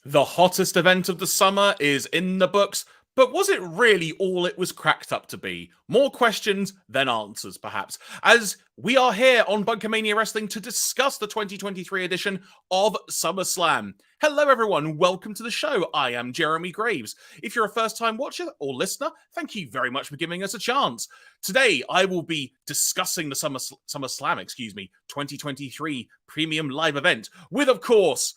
The hottest event of the summer is in the books, but was it really all it was cracked up to be? More questions than answers, perhaps, as we are here on BunkaMania Wrestling to discuss the 2023 edition of SummerSlam. Hello, everyone. Welcome to the show. I am Jeremy Graves. If you're a first-time watcher or listener, thank you very much for giving us a chance. Today, I will be discussing the SummerSlam, 2023 Premium Live event with, of course,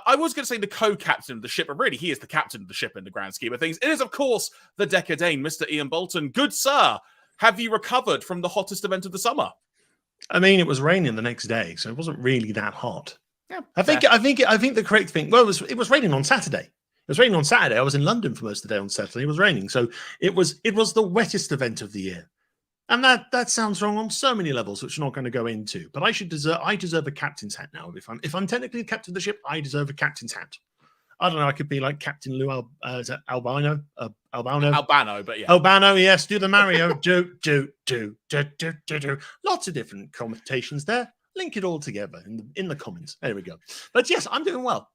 I was going to say the co-captain of the ship, but really he is the captain of the ship in the grand scheme of things. It is, of course, the Dekker Dane, Mr. Ian Bolton. Good sir, have you recovered from the hottest event of the summer? I mean, it was raining the next day, so it wasn't really that hot. Yeah, I think the correct thing. Well, it was raining on Saturday. It was raining on Saturday. I was in London for most of the day on Saturday. It was raining, so it was the wettest event of the year. And that sounds wrong on so many levels, which we're not going to go into. But I deserve a captain's hat now. If I'm technically the captain of the ship, I deserve a captain's hat. I don't know. I could be like Captain Lou Albano, but yeah, Albano. Yes, do the Mario. do. Lots of different connotations there. Link it all together in the comments. There we go. But yes, I'm doing well.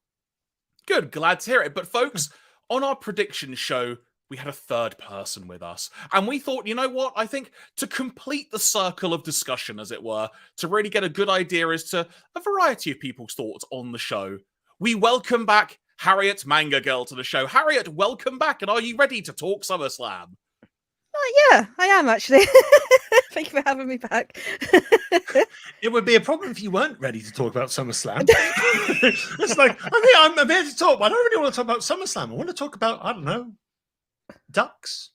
Good. Glad to hear it. But folks, on our prediction show, we had a third person with us. And we thought, you know what? I think to complete the circle of discussion, as it were, to really get a good idea as to a variety of people's thoughts on the show, we welcome back Harriet Manga Girl to the show. Harriet, welcome back. And are you ready to talk SummerSlam? Yeah, I am actually. Thank you for having me back. It would be a problem if you weren't ready to talk about SummerSlam. It's like, I'm here to talk, but I don't really want to talk about SummerSlam. I want to talk about, I don't know, ducks.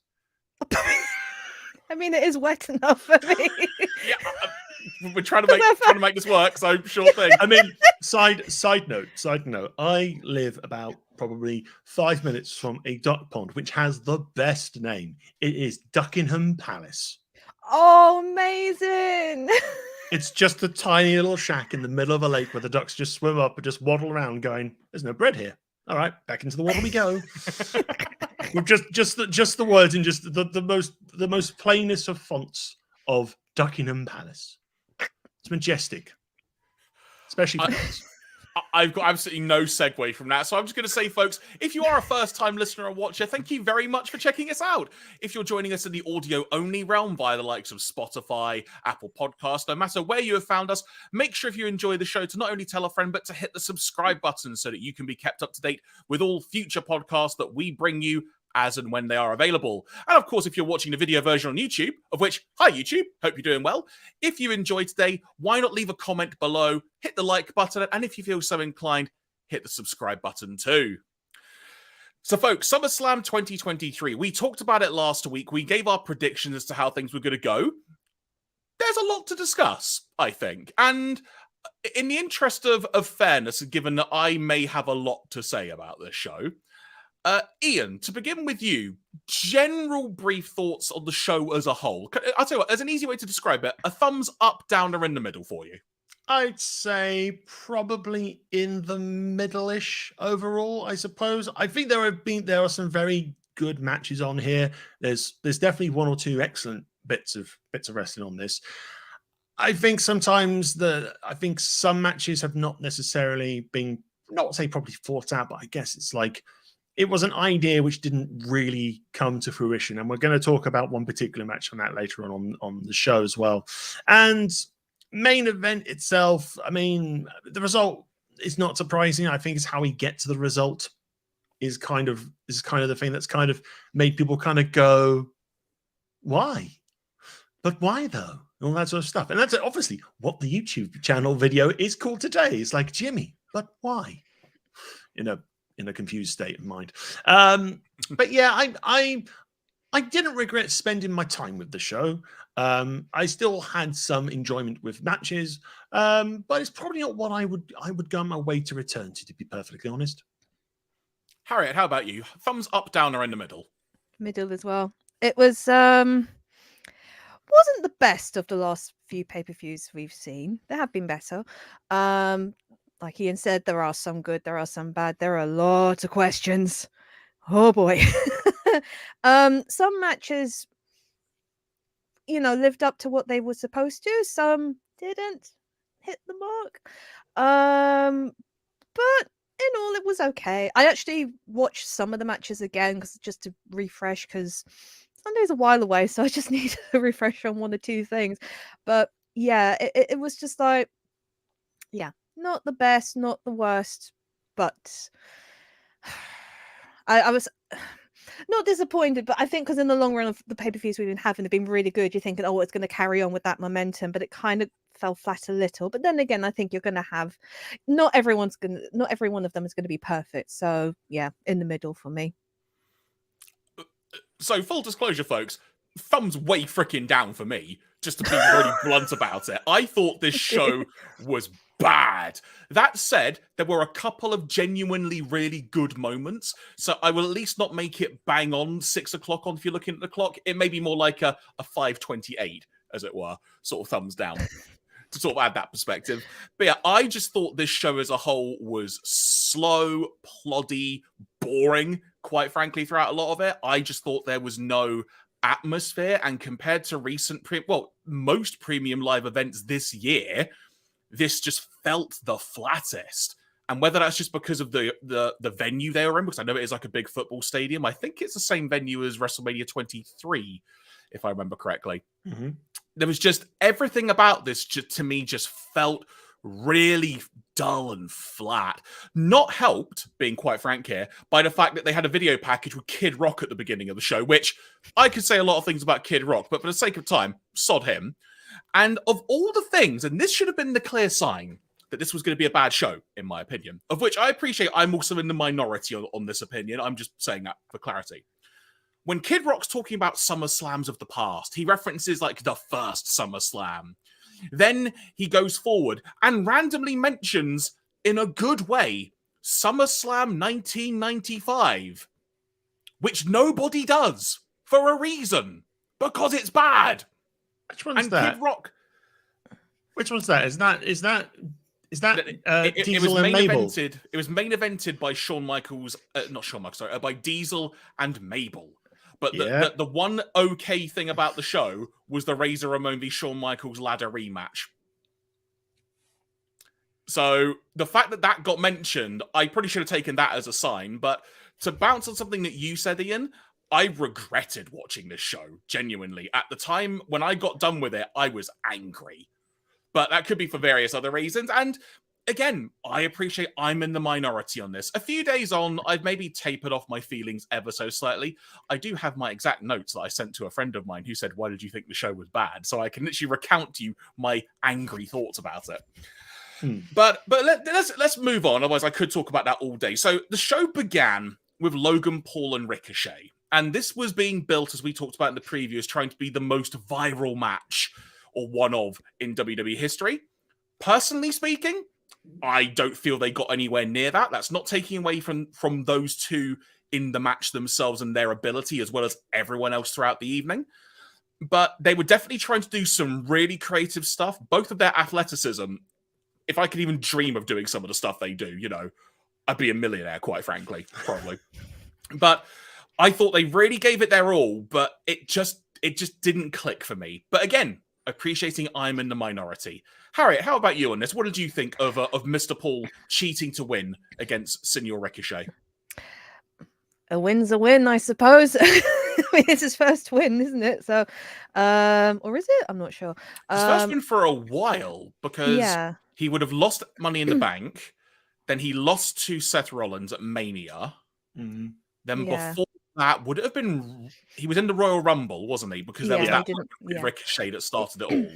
I mean, it is wet enough for me. Yeah, we're trying to make this work, so sure thing. I mean, side note. I live about probably 5 minutes from a duck pond, which has the best name. It is Duckingham Palace. Oh, amazing! It's just a tiny little shack in the middle of a lake where the ducks just swim up and just waddle around, going, "There's no bread here." All right, back into the water we go. With just the words in just the most plainest of fonts of Duckingham Palace. It's majestic, especially for us. I've got absolutely no segue from that. So I'm just going to say, folks, if you are a first-time listener or watcher, thank you very much for checking us out. If you're joining us in the audio-only realm via the likes of Spotify, Apple Podcasts, no matter where you have found us, make sure if you enjoy the show to not only tell a friend, but to hit the subscribe button so that you can be kept up to date with all future podcasts that we bring you as and when they are available. And of course, if you're watching the video version on YouTube, of which, hi YouTube, hope you're doing well. If you enjoyed today, why not leave a comment below, hit the like button, and if you feel so inclined, hit the subscribe button too. So folks, SummerSlam 2023, we talked about it last week. We gave our predictions as to how things were going to go. There's a lot to discuss, I think. And in the interest of fairness, given that I may have a lot to say about this show, Ian, to begin with you, general brief thoughts on the show as a whole. I'll tell you what, there's an easy way to describe it. A thumbs up, down, or in the middle for you? I'd say probably in the middle-ish overall, I suppose. I think there are some very good matches on here. There's definitely one or two excellent bits of wrestling on this. I think sometimes some matches have not necessarily been, not say probably thought out, but I guess it's like it was an idea which didn't really come to fruition. And we're going to talk about one particular match on that later on the show as well. And main event itself, I mean, the result is not surprising. I think it's how we get to the result is kind of the thing that's kind of made people kind of go, why? But why though? All that sort of stuff. And that's obviously what the YouTube channel video is called today. It's like, Jimmy, but why? In a confused state of mind. But yeah, I didn't regret spending my time with the show. I still had some enjoyment with matches, but it's probably not what I would go on my way to return to be perfectly honest. Harriet, how about you? Thumbs up, down, or in the middle? Middle as well. It was wasn't the best of the last few pay-per-views we've seen. There have been better. Like Ian said, there are some good, there are some bad. There are lots of questions. Oh boy. Some matches, lived up to what they were supposed to. Some didn't hit the mark. But in all, it was okay. I actually watched some of the matches again just to refresh, because Sunday's a while away, so I just need a refresh on one or two things. But yeah, it was just like, yeah, not the best, not the worst, but I was not disappointed, but I think because in the long run of the pay-per-views we've been having, they've been really good. You're thinking, oh, it's going to carry on with that momentum, but it kind of fell flat a little. But then again, I think you're going to have not every one of them is going to be perfect. So yeah, in the middle for me. So, full disclosure, folks, thumbs way freaking down for me, just to be really blunt about it. I thought this show was bad. That said, there were a couple of genuinely really good moments, so I will at least not make it bang on 6 o'clock on if you're looking at the clock. It may be more like a 5:28, as it were, sort of thumbs down. To sort of add that perspective. But yeah, I just thought this show as a whole was slow, ploddy, boring, quite frankly, throughout a lot of it. I just thought there was no atmosphere, and compared to most premium live events this year, this just felt the flattest. And whether that's just because of the venue they were in, because I know it is like a big football stadium. I think it's the same venue as WrestleMania 23, if I remember correctly. Mm-hmm. There was just everything about this to me just felt really dull and flat. Not helped, being quite frank here, by the fact that they had a video package with Kid Rock at the beginning of the show, which I could say a lot of things about Kid Rock, but for the sake of time, sod him. And of all the things, and this should have been the clear sign that this was going to be a bad show, in my opinion, of which I appreciate I'm also in the minority on this opinion. I'm just saying that for clarity. When Kid Rock's talking about SummerSlams of the past, he references like the first SummerSlam. Then he goes forward and randomly mentions, in a good way, SummerSlam 1995, which nobody does for a reason, because it's bad. Which one's that? Kid Rock. Which one's that? Is that it Diesel was and main Mabel? evented. It was main evented by Shawn Michaels, by Diesel and Mabel. But the one okay thing about the show was the Razor Ramon v. Shawn Michaels ladder rematch. So the fact that that got mentioned, I probably should have taken that as a sign. But to bounce on something that you said, Ian, I regretted watching this show, genuinely. At the time, when I got done with it, I was angry. But that could be for various other reasons. And again, I appreciate I'm in the minority on this. A few days on, I've maybe tapered off my feelings ever so slightly. I do have my exact notes that I sent to a friend of mine who said, "Why did you think the show was bad?" So I can literally recount to you my angry thoughts about it. But let's move on. Otherwise, I could talk about that all day. So the show began with Logan Paul and Ricochet. And this was being built, as we talked about in the preview, as trying to be the most viral match, or one of, in WWE history. Personally speaking, I don't feel they got anywhere near that. That's not taking away from those two in the match themselves and their ability, as well as everyone else throughout the evening. But they were definitely trying to do some really creative stuff. Both of their athleticism, if I could even dream of doing some of the stuff they do, I'd be a millionaire, quite frankly, probably. But I thought they really gave it their all, but it just didn't click for me. But again, appreciating I'm in the minority. Harriet, how about you on this? What did you think of Mr. Paul cheating to win against Senor Ricochet? A win's a win, I suppose. I mean, it's his first win, isn't it? So, or is it? I'm not sure. His first win for a while, because he would have lost Money in the Bank, then he lost to Seth Rollins at Mania. Mm-hmm. Then before that, would it have been... He was in the Royal Rumble, wasn't he? Because there was that Ricochet that started it all.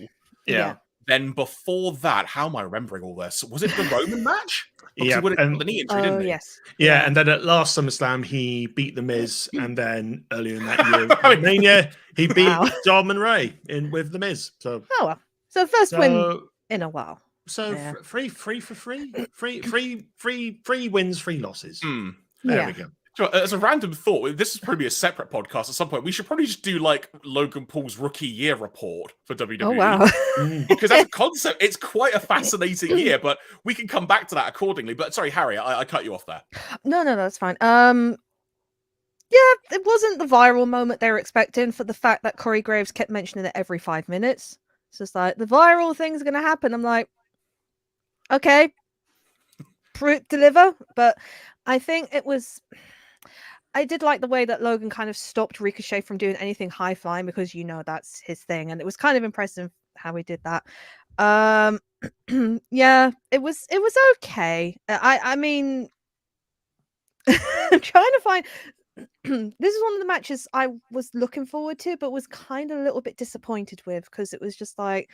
Yeah. Then before that, how am I remembering all this? Was it the Roman match? Because Yeah, he would have got the knee injury, didn't he? Yes. Yeah, and then at last SummerSlam, he beat The Miz, and then earlier in that year, Mania, he beat Dom and Ray with The Miz. So, so first win in a while. So free wins, free losses. There we go. As a random thought, this is probably a separate podcast at some point. We should probably just do like Logan Paul's rookie year report for WWE. Oh, wow. Because as a concept, it's quite a fascinating year, but we can come back to that accordingly. But sorry, Harry, I cut you off there. No, that's fine. Yeah, it wasn't the viral moment they were expecting, for the fact that Corey Graves kept mentioning it every 5 minutes. It's just like, the viral thing's going to happen. I'm like, okay. deliver, but I think it was. I did like the way that Logan kind of stopped Ricochet from doing anything high flying because that's his thing, and it was kind of impressive how he did that. Yeah, it was okay. I mean, I'm trying to find. This is one of the matches I was looking forward to, but was kind of a little bit disappointed with because it was just like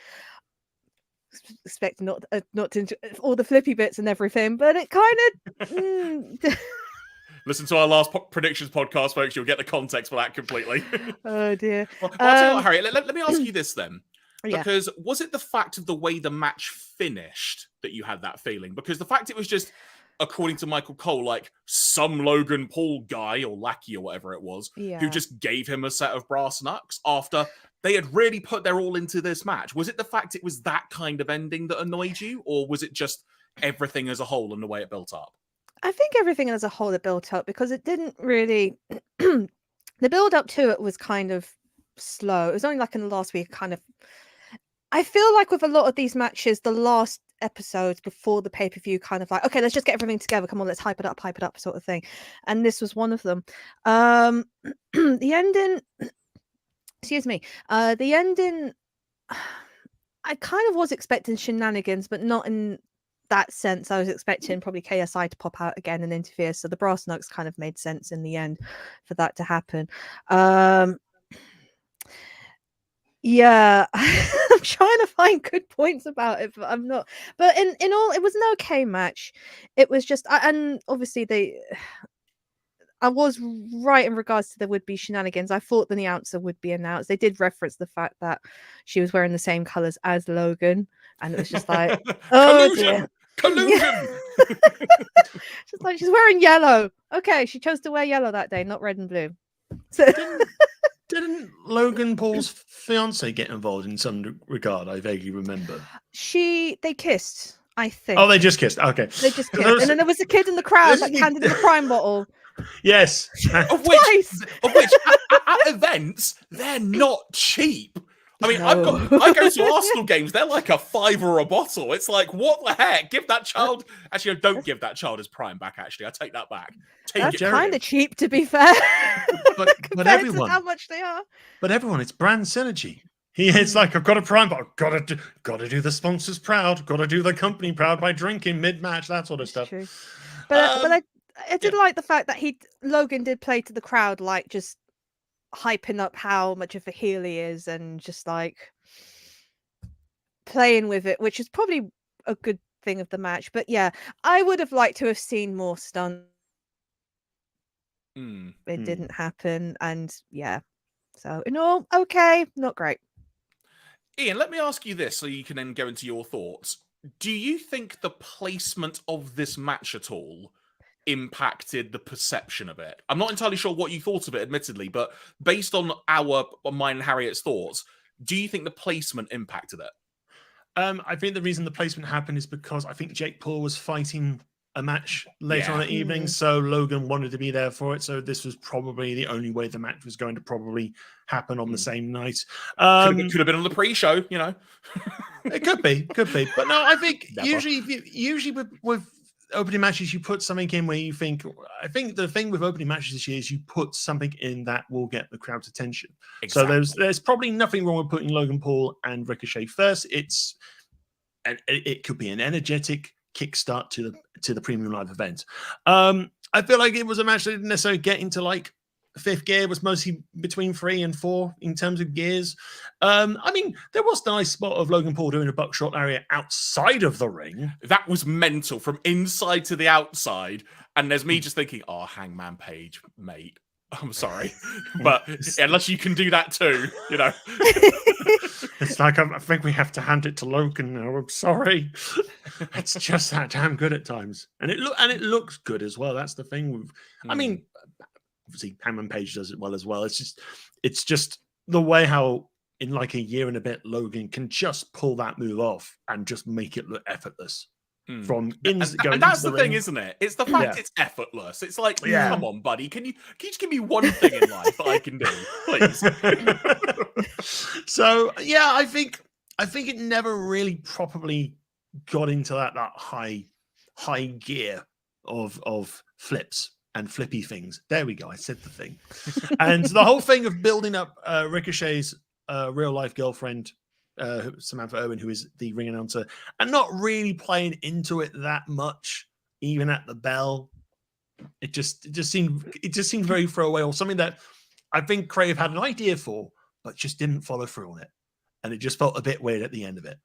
expecting not to all the flippy bits and everything, but it kind of. Listen to our last predictions podcast, folks. You'll get the context for that completely. Oh dear. Well, I'll tell you what, Harriet. Let me ask you this then. Yeah. Because was it the fact of the way the match finished that you had that feeling? Because the fact it was just, according to Michael Cole, like some Logan Paul guy or lackey or whatever it was, who just gave him a set of brass knucks after they had really put their all into this match. Was it the fact it was that kind of ending that annoyed you? Or was it just everything as a whole and the way it built up? I think everything as a whole it built up because it didn't really. The build up to it was kind of slow. It was only like in the last week, kind of. I feel like with a lot of these matches, the last episodes before the pay-per-view kind of like, okay, let's just get everything together. Come on, let's hype it up sort of thing. And this was one of them. The ending, excuse me, the ending, I kind of was expecting shenanigans, but not in that sense. I was expecting probably KSI to pop out again and interfere. So the brass knucks kind of made sense in the end for that to happen. Yeah, I'm trying to find good points about it, but I'm not. But in all, it was an okay match. It was just, and obviously I was right in regards to there would be shenanigans. I thought the announcer would be announced. They did reference the fact that she was wearing the same colors as Logan, and it was just like, oh dear. Collusion! Just like, she's wearing yellow. Okay, she chose to wear yellow that day, not red and blue. So Didn't Logan Paul's fiance get involved in some regard? I vaguely remember. They kissed, I think. Oh, they just kissed. Okay. They just kissed. And then there was a kid in the crowd that handed him a crime bottle. Yes. Of which at events, they're not cheap. I mean, No. I go to Arsenal games, they're like $5 a bottle. It's like, what the heck? Give that child... Actually, don't give that child his prime back, actually. I take that back. That's kind of cheap, to be fair. But everyone... how much they are. But everyone, it's brand synergy. It's like, I've got a prime, but I've got to do the sponsors proud, got to do the company proud by drinking mid-match, that sort of stuff. True. But I did like the fact that Logan did play to the crowd, like just hyping up how much of a heel he is and just like playing with it, which is probably a good thing of the match. But yeah, I would have liked to have seen more stunts. It didn't happen, and yeah, so in all, okay, not great. Ian, let me ask you this so you can then go into your thoughts. Do you think the placement of this match at all impacted the perception of it? I'm not entirely sure what you thought of it, admittedly, but based on mine and Harriet's thoughts, do you think the placement impacted it? I think the reason the placement happened is because I think Jake Paul was fighting a match later on in the evening, so Logan wanted to be there for it. So this was probably the only way the match was going to probably happen on the same night. Could have been on the pre-show, you know. It could be. But no, I think usually with opening matches, you put something in where you think. I think the thing with opening matches this year is you put something in that will get the crowd's attention. Exactly. So there's probably nothing wrong with putting Logan Paul and Ricochet first. It could be an energetic kickstart to the premium live event. I feel like it was a match that didn't necessarily get into like fifth gear. It was mostly between 3 and 4 in terms of gears. I mean, there was a nice spot of Logan Paul doing a buckshot area outside of the ring. That was mental, from inside to the outside. And there's me just thinking, oh, Hangman Page, mate. I'm sorry, but unless you can do that too, you know. It's like, I think we have to hand it to Logan now. I'm sorry. It's just that damn good at times. And it looks good as well. That's the thing with, I mean, obviously Hangman Page does it well as well. It's just the way how in like a year and a bit, Logan can just pull that move off and just make it look effortless. And that's the thing, isn't it? It's the fact it's effortless. It's like, come on, buddy, can you just give me one thing in life that I can do, please? So yeah, I think it never really properly got into that high high gear of flips and flippy things. There we go. I said the thing. And the whole thing of building up Ricochet's real life girlfriend, Samantha Irwin, who is the ring announcer, and not really playing into it that much, even at the bell. It just seemed very throwaway, or something that I think Crave had an idea for, but just didn't follow through on it. And it just felt a bit weird at the end of it.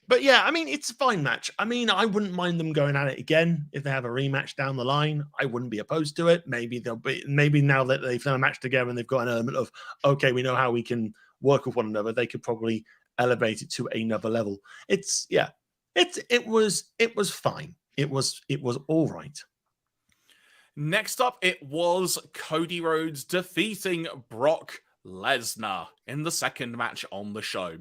But yeah, I mean, it's a fine match. I mean, I wouldn't mind them going at it again if they have a rematch down the line. I wouldn't be opposed to it. Maybe now that they've done a match together and they've got an element of, okay, we know how we can work with one another, they could probably elevate it to another level. It was fine. It was all right. Next up, it was Cody Rhodes defeating Brock Lesnar in the second match on the show.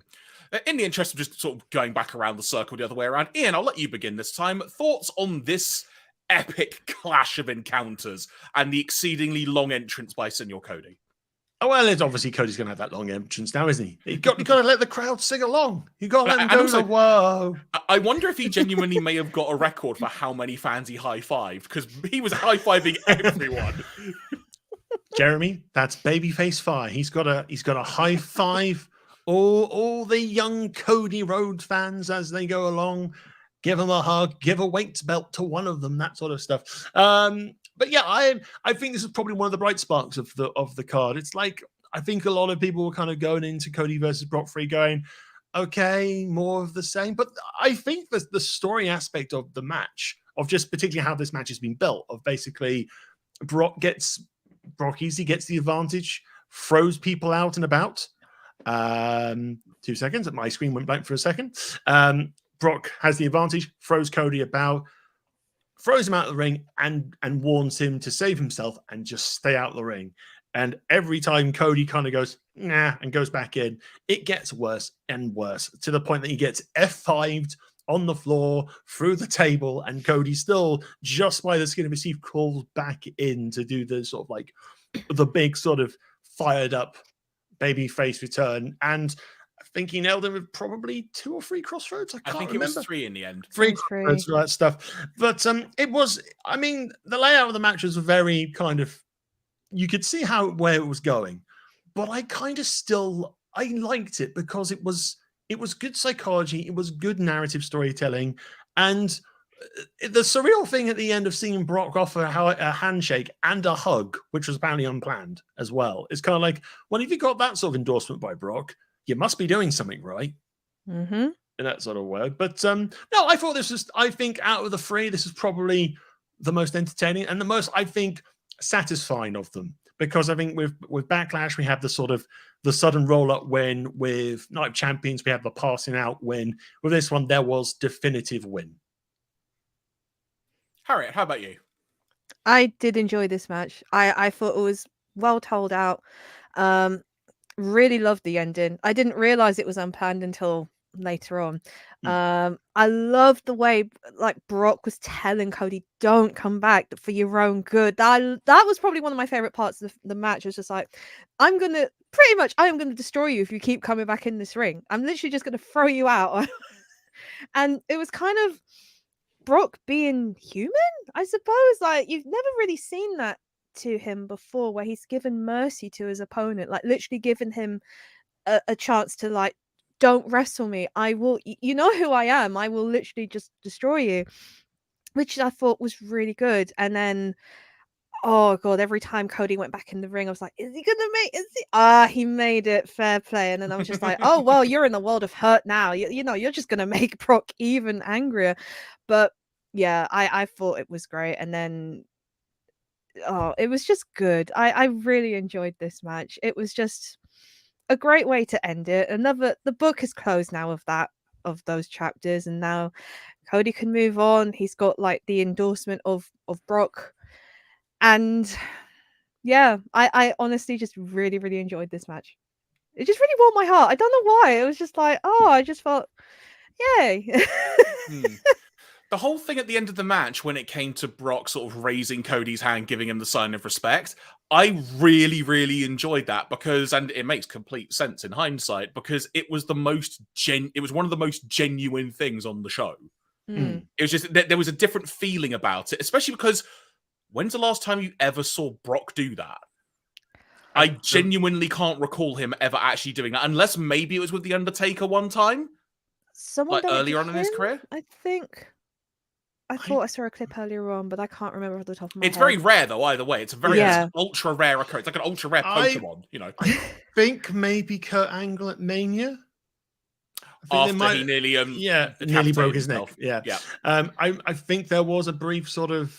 In the interest of just sort of going back around the circle the other way around, Ian, I'll let you begin this time. Thoughts on this epic clash of encounters and the exceedingly long entrance by Senor Cody? Oh, well, it's obviously Cody's going to have that long entrance now, isn't he? You got to let the crowd sing along. You got to let them go. Also, whoa! I wonder if he genuinely may have got a record for how many fans he high-fived, because he was high-fiving everyone. Jeremy, that's babyface fire. He's got a high five all the young Cody Rhodes fans as they go along. Give them a hug. Give a weights belt to one of them. That sort of stuff. But yeah, I think this is probably one of the bright sparks of the card. It's like, I think a lot of people were kind of going into Cody versus Brock 3 going, okay, more of the same. But I think the story aspect of the match, of just particularly how this match has been built, of basically Brock easily gets the advantage, throws people out and about. 2 seconds, my screen went blank for a second. Brock has the advantage, throws Cody about, throws him out of the ring, and warns him to save himself and just stay out of the ring. And every time Cody kind of goes, nah, and goes back in, it gets worse and worse, to the point that he gets F5'd on the floor, through the table, and Cody still, just by the skin of his teeth, crawls back in to do the sort of like the big sort of fired up baby face return. And I think he nailed him with probably 2 or 3 crossroads. I think remember. It was 3 in the end. 3 crossroads for that stuff. But it was, I mean, the layout of the match was very kind of, you could see where it was going. But I kind of still, I liked it because it was good psychology. It was good narrative storytelling. And the surreal thing at the end of seeing Brock offer a handshake and a hug, which was apparently unplanned as well, is kind of like, well, if you got that sort of endorsement by Brock, you must be doing something right. Mm-hmm. In that sort of word. But no, I thought I think out of the 3, this is probably the most entertaining and the most, I think, satisfying of them. Because I think with Backlash, we have the sort of the sudden roll-up win. With Night of Champions, we have the passing out win. With this one, there was definitive win. Harriet, how about you? I did enjoy this match. I thought it was well told out. Really loved the ending. I didn't realize it was unplanned until later on. I loved the way like Brock was telling Cody, don't come back for your own good. That was probably one of my favorite parts of the match. It was just like, I am gonna destroy you if you keep coming back in this ring. I'm literally just gonna throw you out. And it was kind of Brock being human, I suppose. Like, you've never really seen that to him before, where he's given mercy to his opponent, like literally giving him a chance to like, don't wrestle me. I will, you know who I am. I will literally just destroy you, which I thought was really good. And then, oh God, every time Cody went back in the ring, I was like, is he gonna make, he made it, fair play. And then I was just like, oh, well, you're in the world of hurt now. You know, you're just gonna make Brock even angrier. But yeah, I thought it was great. And then, it was just good. I really enjoyed this match. It was just a great way to end it. The book is closed now of those chapters, and now Cody can move on. He's got like the endorsement of Brock, and yeah, I honestly just really, really enjoyed this match. It just really warmed my heart. I don't know why. It was just like, I just felt, yay. The whole thing at the end of the match, when it came to Brock sort of raising Cody's hand, giving him the sign of respect, I really, really enjoyed that because, and it makes complete sense in hindsight, because it was it was one of the most genuine things on the show. Mm. It was just there was a different feeling about it, especially because when's the last time you ever saw Brock do that? I genuinely can't recall him ever actually doing that, unless maybe it was with The Undertaker one time, Someone like done it to earlier on in his him, career. I think. I thought I saw a clip earlier on, but I can't remember off the top of my It's head. very rare, though, either way. It's a very Yeah. ultra rare occurrence. It's like an ultra rare Pokemon, you know. I think maybe Kurt Angle at Mania. After he nearly nearly broke his himself. neck. Yeah. I think there was a brief sort of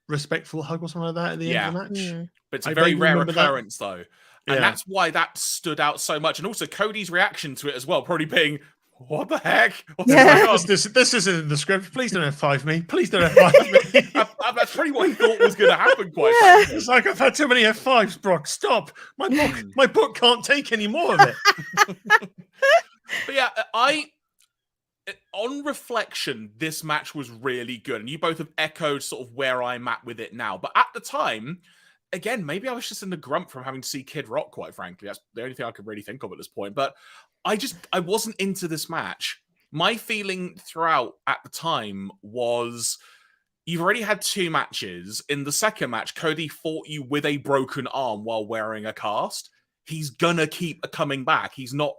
respectful hug or something like that at the end of the match. Mm. But it's a I very vaguely rare remember that. occurrence, though. And that's why that stood out so much. And also Cody's reaction to it as well, probably being, what the heck? What's going on? This isn't in the script. Please don't F5 me. Please don't F5 me. That's pretty what he thought was going to happen, quite frankly. It's like, I've had too many F5s, Brock. Stop. My book can't take any more of it. But yeah, on reflection, this match was really good. And you both have echoed sort of where I'm at with it now. But at the time, again, maybe I was just in the grump from having to see Kid Rock, quite frankly. That's the only thing I could really think of at this point. But I wasn't into this match. My feeling throughout at the time was you've already had 2 matches. In the second match, Cody fought you with a broken arm while wearing a cast. He's gonna keep coming back. He's not...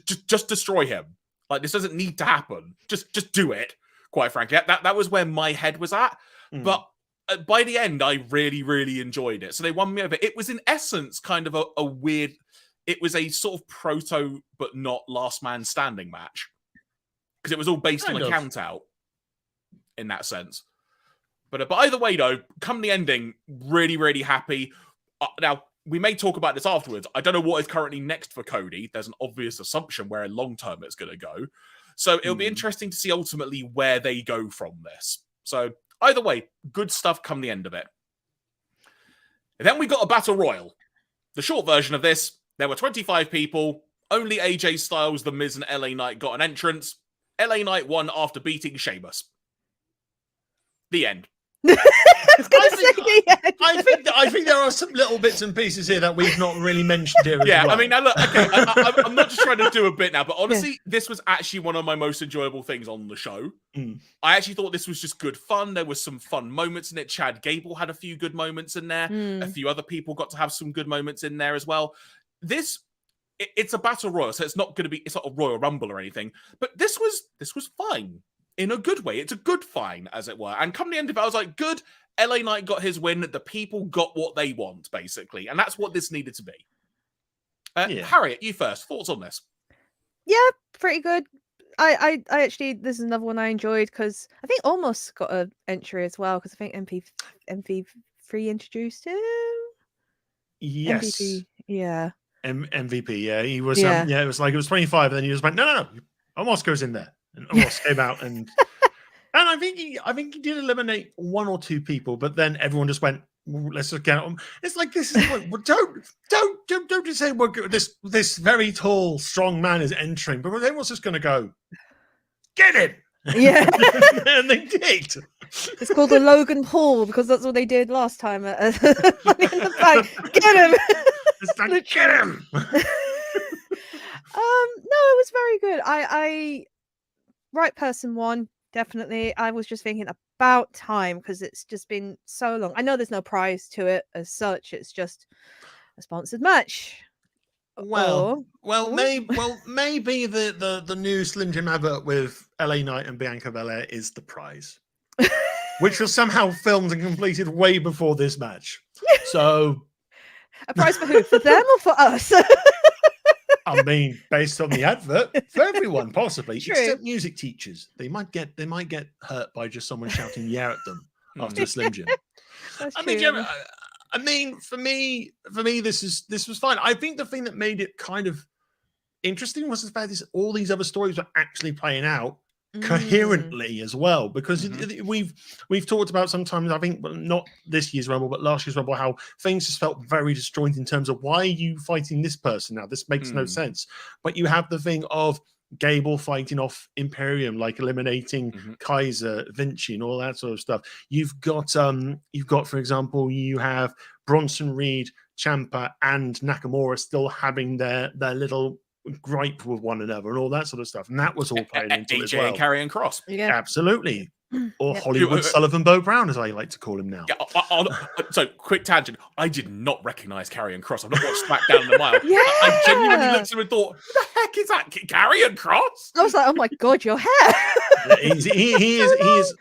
Just destroy him. Like, this doesn't need to happen. Just do it, quite frankly. That was where my head was at. But by the end, I really, really enjoyed it. So they won me over. It was, in essence, kind of a weird... It was a sort of proto, but not last man standing match. Because it was all based on a count out, in that sense. But either way, though, come the ending, really, really happy. Now, we may talk about this afterwards. I don't know what is currently next for Cody. There's an obvious assumption where long term it's going to go. So it'll be interesting to see ultimately where they go from this. So either way, good stuff come the end of it. And then we got a battle royal. The short version of this, there were 25 people. Only AJ Styles, The Miz, and LA Knight got an entrance. LA Knight won after beating Sheamus. The end. I think there are some little bits and pieces here that we've not really mentioned here. Yeah, as well. I mean, now look, okay, I'm not just trying to do a bit now, but honestly, this was actually one of my most enjoyable things on the show. I actually thought this was just good fun. There was some fun moments in it. Chad Gable had a few good moments in there. A few other people got to have some good moments in there as well. It's a battle royal, so it's not a Royal Rumble or anything, but this was fine in a good way. It's a good fine, as it were. And come the end of it, I was like, good. LA Knight got his win. The people got what they want, basically. And that's what this needed to be. Harriet, you first. Thoughts on this? Yeah, pretty good. I actually, this is another one I enjoyed because I think Almost got an entry as well because I think MVP3 introduced him. Yes. MVP, yeah. MVP, yeah. He was, it was like, it was 25, and then he was like, no. Almost goes in there. And Almost came out and... And I think he did eliminate 1 or 2 people, but then everyone just went, let's just get on. It's like, this is what, don't just say this very tall, strong man is entering, but everyone's just going to go, get him. Yeah. And they did. It's called a Logan Paul because that's what they did last time. At Money in the Bank. Get him. It's like, get him. No, it was very good. I right person won. Definitely. I was just thinking about time because it's just been so long. I know there's no prize to it as such. It's just a sponsored match. Maybe the new Slim Jim advert with LA Knight and Bianca Belair is the prize, which was somehow filmed and completed way before this match. So, a prize for who? For them or for us? I mean, based on the advert, for everyone possibly, True. except music teachers. They might get hurt by just someone shouting "yeah" at them after a Slim Jim. I mean, for me, this was fine. I think the thing that made it kind of interesting was the fact that all these other stories were actually playing out coherently as well, because we've talked about sometimes, I think not this year's Rumble but last year's Rumble, how things just felt very disjointed in terms of why are you fighting this person now, this makes no sense. But you have the thing of Gable fighting off Imperium, like eliminating Kaiser, Vinci, and all that sort of stuff. You've got for example, you have Bronson Reed, Ciampa, and Nakamura still having their little gripe with one another and all that sort of stuff. And that was all playing into it as AJ well. and Karrion Kross. Yeah. Absolutely. Or Yeah. Hollywood Sullivan Bo Brown, as I like to call him now. So, quick tangent. I did not recognize Karrion Kross. I've not watched SmackDown in a while. Yeah. I genuinely looked at him and thought, "Who the heck is that? Karrion Kross?" I was like, oh my God, your hair. He is.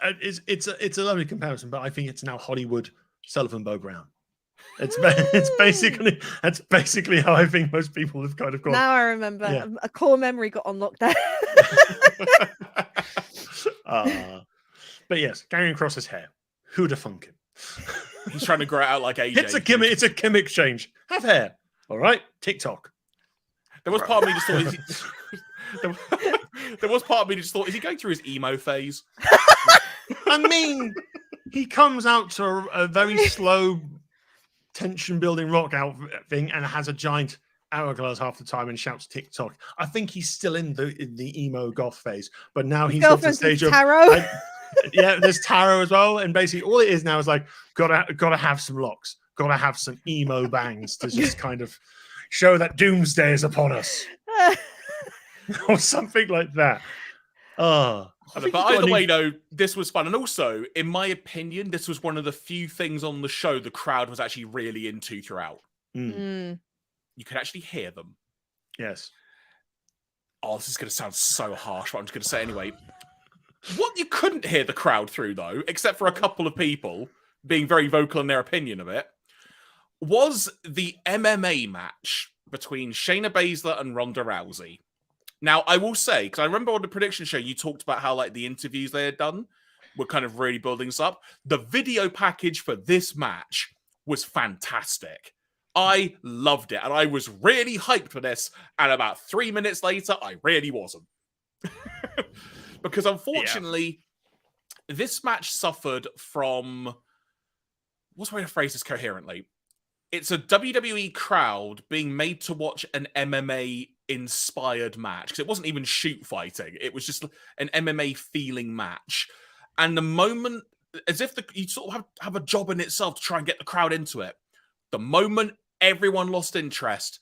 It's a lovely comparison, but I think it's now Hollywood Sullivan Bo Brown. It's basically how I think most people have kind of gone. Now I remember. Yeah. A core memory got unlocked there. But yes, Karrion Kross's hair. Who'd have thunk him? He's trying to grow it out like AJ. It's a Kim exchange. Have hair. All right. TikTok. There was part of me just thought. There was part of me just thought, is he going through his emo phase? I mean, he comes out to a very slow, tension-building rock outfit thing and has a giant hourglass half the time and shouts TikTok. I think he's still in the emo goth phase, but now he's got the stage of tarot. Yeah, there's tarot as well, and basically all it is now is like gotta have some locks, gotta have some emo bangs to just kind of show that doomsday is upon us, or something like that. But either way, though, this was fun, and also, in my opinion, this was one of the few things on the show the crowd was actually really into throughout. You could actually hear them. Yes. Oh, this is going to sound so harsh, but I'm just going to say it anyway. What you couldn't hear the crowd through, though, except for a couple of people being very vocal in their opinion of it, was the MMA match between Shayna Baszler and Ronda Rousey. Now, I will say, because I remember on the prediction show, you talked about how like the interviews they had done were kind of really building this up. The video package for this match was fantastic. I loved it, and I was really hyped for this. And about 3 minutes later, I really wasn't. Because unfortunately, this match suffered from... What's the way to phrase this coherently? It's a WWE crowd being made to watch an MMA-inspired match. Because it wasn't even shoot fighting. It was just an MMA-feeling match. And the moment... As if you sort of have a job in itself to try and get the crowd into it. The moment everyone lost interest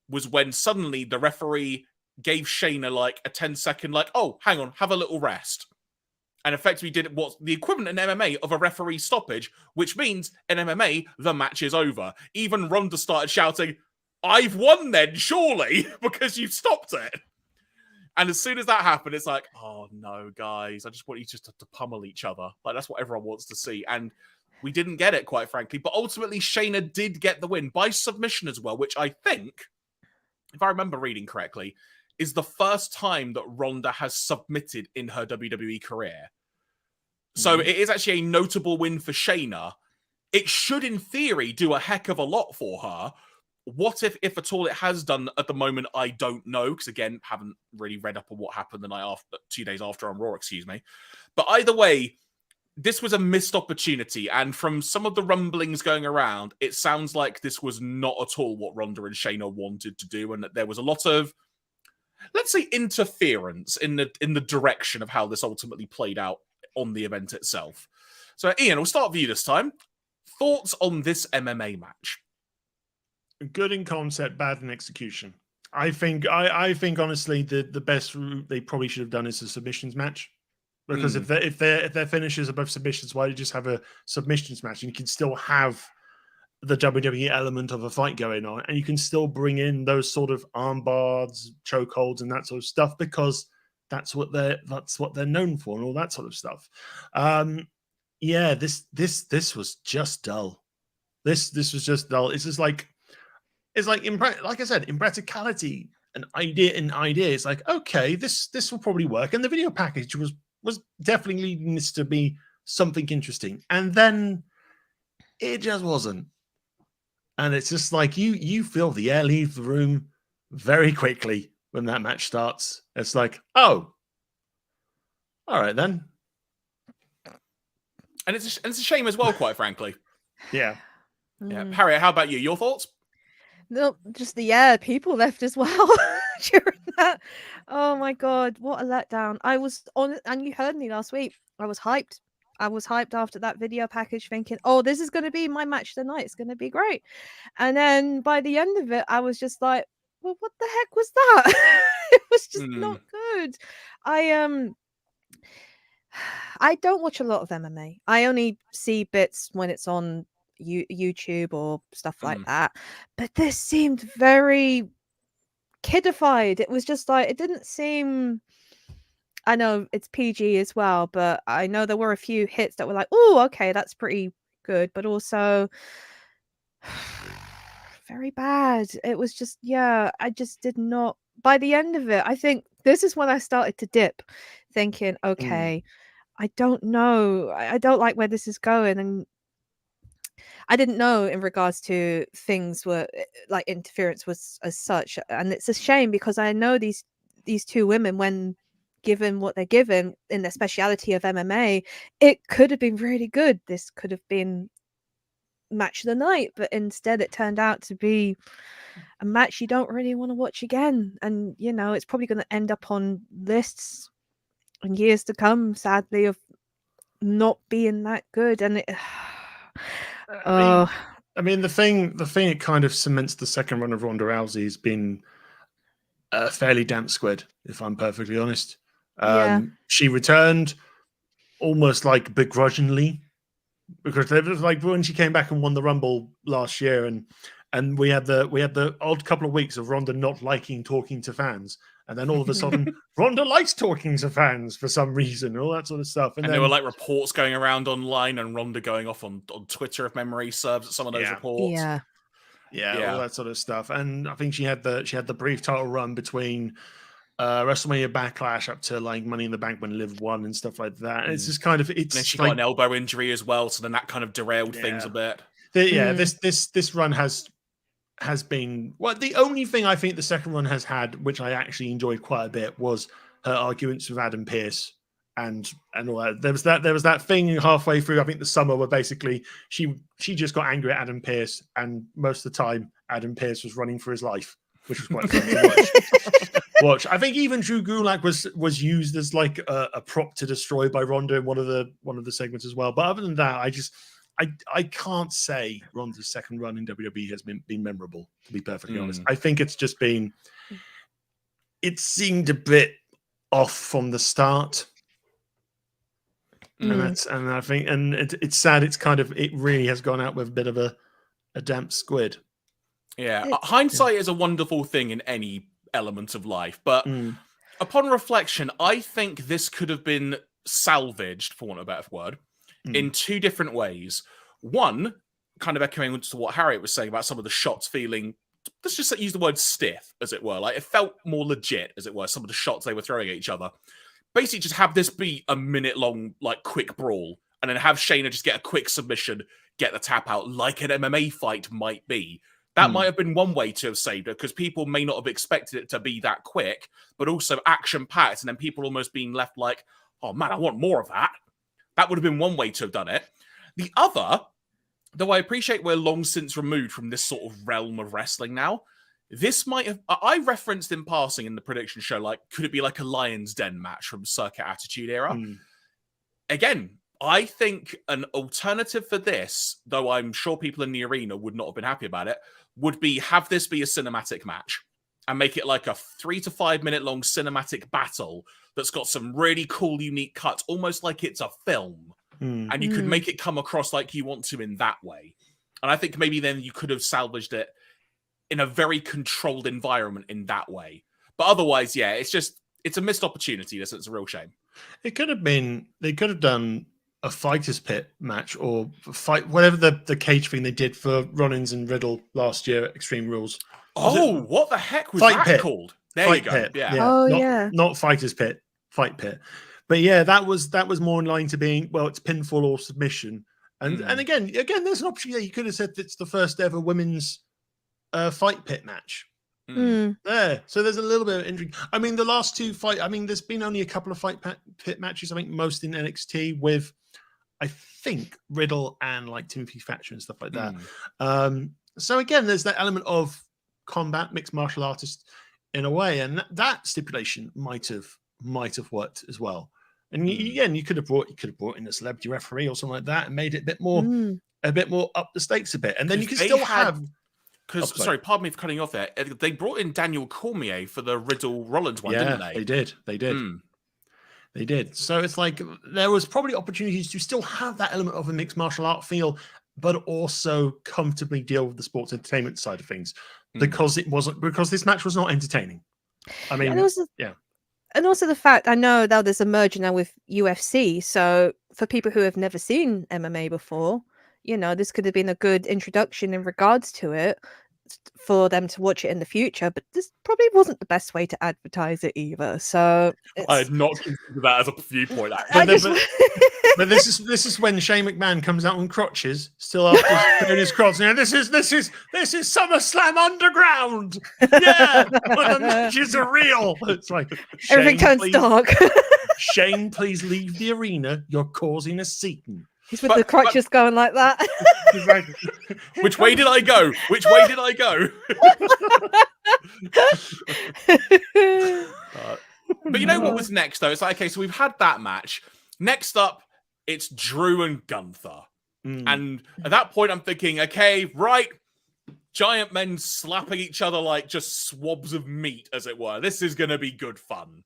was when suddenly the referee gave Shayna like a 10-second, like, oh, hang on, have a little rest. And effectively did what's the equivalent in MMA of a referee stoppage, which means in MMA, the match is over. Even Ronda started shouting, I've won then, surely, because you stopped it. And as soon as that happened, it's like, oh no, guys, I just want you just to pummel each other. Like, that's what everyone wants to see. And we didn't get it, quite frankly. But ultimately, Shayna did get the win by submission as well, which I think, if I remember reading correctly, is the first time that Ronda has submitted in her WWE career. So it is actually a notable win for Shayna. It should, in theory, do a heck of a lot for her. What if at all it has done at the moment, I don't know. Because again, haven't really read up on what happened the night after, 2 days after on Raw, excuse me. But either way, this was a missed opportunity. And from some of the rumblings going around, it sounds like this was not at all what Ronda and Shayna wanted to do. And that there was a lot of, let's say, interference in the direction of how this ultimately played out on the event itself. So, Ian, we'll start with you this time. Thoughts on this MMA match? Good in concept, bad in execution. I think honestly the best route they probably should have done is a submissions match. Because if their finishes are both submissions, why don't you just have a submissions match and you can still have the WWE element of a fight going on, and you can still bring in those sort of arm bars, chokeholds, and that sort of stuff, because that's what they're known for, and all that sort of stuff. This was just dull. This was just dull. It's just like like I said, in practicality, an idea. It's like, okay, this will probably work, and the video package was definitely leading this to be something interesting, and then it just wasn't. And it's just like you feel the air leave the room very quickly when that match starts. It's like, oh, all right then. And it's a shame as well, quite frankly. Yeah. Yeah. Harriet, how about you? Your thoughts? No, just people left as well during that. Oh my God, what a letdown. I was on, and you heard me last week. I was hyped. After that video package, thinking, oh, this is going to be my match tonight. It's going to be great. And then by the end of it, I was just like, well, what the heck was that? It was just not good. I don't watch a lot of MMA. I only see bits when it's on YouTube or stuff like that. But this seemed very kidified. It was just like, it didn't seem. I know it's PG as well, but I know there were a few hits that were like, oh, okay, that's pretty good, but also very bad. It was just, yeah, I just did not. By the end of it, I think this is when I started to dip, thinking, okay, I don't know. I don't like where this is going. And I didn't know in regards to things were like interference was as such. And it's a shame because I know these two women, when given what they're given in their speciality of MMA, it could have been really good. This could have been match of the night, but instead it turned out to be a match you don't really want to watch again. And, you know, it's probably going to end up on lists in years to come, sadly, of not being that good. And it I mean, the thing it kind of cements the second run of Ronda Rousey has been a fairly damp squid, if I'm perfectly honest. She returned almost like begrudgingly, because it was like when she came back and won the Rumble last year, and we had the odd couple of weeks of Ronda not liking talking to fans, and then all of a sudden Ronda likes talking to fans for some reason, all that sort of stuff. And then, there were like reports going around online, and Ronda going off on Twitter, if memory serves, at some of those reports. Yeah, all that sort of stuff. And I think she had the brief title run between WrestleMania Backlash up to like Money in the Bank when Liv won and stuff like that. And it's just kind of And then she got an elbow injury as well, so then that kind of derailed things a bit. This run has been the only thing I think the second run has had, which I actually enjoyed quite a bit, was her arguments with Adam Pearce and all that. There was that thing halfway through, I think, the summer, where basically she just got angry at Adam Pearce, and most of the time Adam Pearce was running for his life, which was quite fun to watch. I think even Drew Gulak was used as like a prop to destroy by Ronda in one of the segments as well. But other than that, I can't say Ronda's second run in WWE has been memorable, to be perfectly honest. I think it's just been, it seemed a bit off from the start. And I think it's sad. It really has gone out with a bit of a damp squid. Yeah, hindsight is a wonderful thing in any element of life, but upon reflection, I think this could have been salvaged, for want of a better word, in two different ways. One, kind of echoing to what Harriet was saying about some of the shots feeling, let's just use the word stiff, as it were. Like, it felt more legit, as it were, some of the shots they were throwing at each other. Basically, just have this be a minute-long, like, quick brawl, and then have Shayna just get a quick submission, get the tap out, like an MMA fight might be. That might have been one way to have saved it, because people may not have expected it to be that quick, but also action-packed, and then people almost being left like, oh man, I want more of that. That would have been one way to have done it. The other, though I appreciate we're long since removed from this sort of realm of wrestling now, this might have, I referenced in passing in the prediction show, like, could it be like a Lion's Den match from Circuit Attitude Era? Again, I think an alternative for this, though I'm sure people in the arena would not have been happy about it, would be have this be a cinematic match and make it like a 3 to 5 minute long cinematic battle that's got some really cool, unique cuts, almost like it's a film. And you could make it come across like you want to in that way. And I think maybe then you could have salvaged it in a very controlled environment in that way. But otherwise, yeah, it's a missed opportunity. It's a real shame. It could have been, they could have done a fighter's pit match or whatever the cage thing they did for Rollins and Riddle last year at Extreme Rules. What the heck was that called? There you go. Pit. Yeah. Not fighter's pit, fight pit. But yeah, that was more in line to being, well, it's pinfall or submission. And again, there's an option. Yeah, you could have said it's the first ever women's fight pit match. There. So there's a little bit of intrigue. I mean, the last two there's been only a couple of fight pit matches, I think most in NXT with, I think, Riddle and like Timothy Thatcher and stuff like that. So again, there's that element of combat, mixed martial artists in a way, and that stipulation might have worked as well. And again, you could have brought in a celebrity referee or something like that and made it a bit more up the stakes a bit. And then you could still have Because, sorry, pardon me for cutting you off there. They brought in Daniel Cormier for the Riddle Rollins one, didn't they? They did. They did. So it's like there was probably opportunities to still have that element of a mixed martial art feel, but also comfortably deal with the sports entertainment side of things, because this match was not entertaining. I mean, and also the fact, I know now there's a merger now with UFC, so for people who have never seen MMA before, this could have been a good introduction in regards to it for them to watch it in the future, but this probably wasn't the best way to advertise it either. So I had not considered that as a viewpoint. But this is when Shane McMahon comes out on crotches, still after doing his crotch. This is SummerSlam Underground. Yeah, when the matches are real. It's like everything turns dark. Shane, please leave the arena. You're causing a scene. He's with the crotches going like that. Which way did I go? Which way did I go? But you know what was next, though? It's like, okay, so we've had that match. Next up, it's Drew and Gunther. And at that point, I'm thinking, okay, right, giant men slapping each other like just swabs of meat, as it were. This is going to be good fun.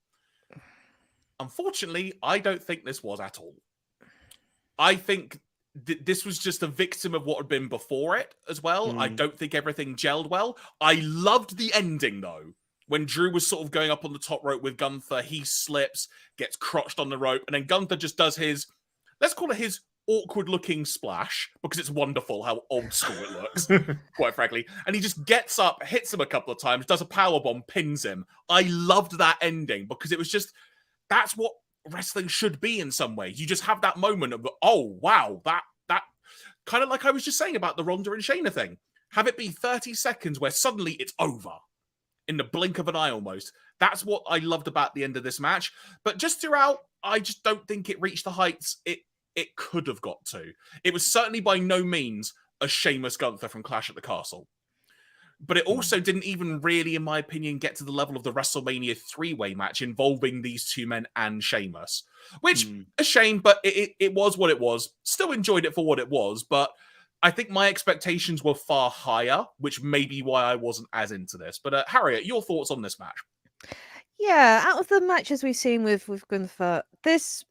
Unfortunately, I don't think this was at all. I think this was just a victim of what had been before it as well. I don't think everything gelled well. I loved the ending, though. When Drew was sort of going up on the top rope with Gunther, he slips, gets crotched on the rope, and then Gunther just does his, let's call it his awkward-looking splash, because it's wonderful how old school it looks, quite frankly. And he just gets up, hits him a couple of times, does a powerbomb, pins him. I loved that ending, because it was just, that's what wrestling should be in some ways. You just have that moment of, oh, wow, that kind of like I was just saying about the Ronda and Shayna thing. Have it be 30 seconds where suddenly it's over in the blink of an eye almost. That's what I loved about the end of this match. But just throughout, I just don't think it reached the heights it could have got to. It was certainly by no means a Sheamus Gunther from Clash at the Castle. But it also didn't even really, in my opinion, get to the level of the WrestleMania 3-way match involving these two men and Sheamus. Which, a shame, but it was what it was. Still enjoyed it for what it was, but I think my expectations were far higher, which may be why I wasn't as into this. But Harriet, your thoughts on this match? Yeah, out of the matches we've seen with Gunther, this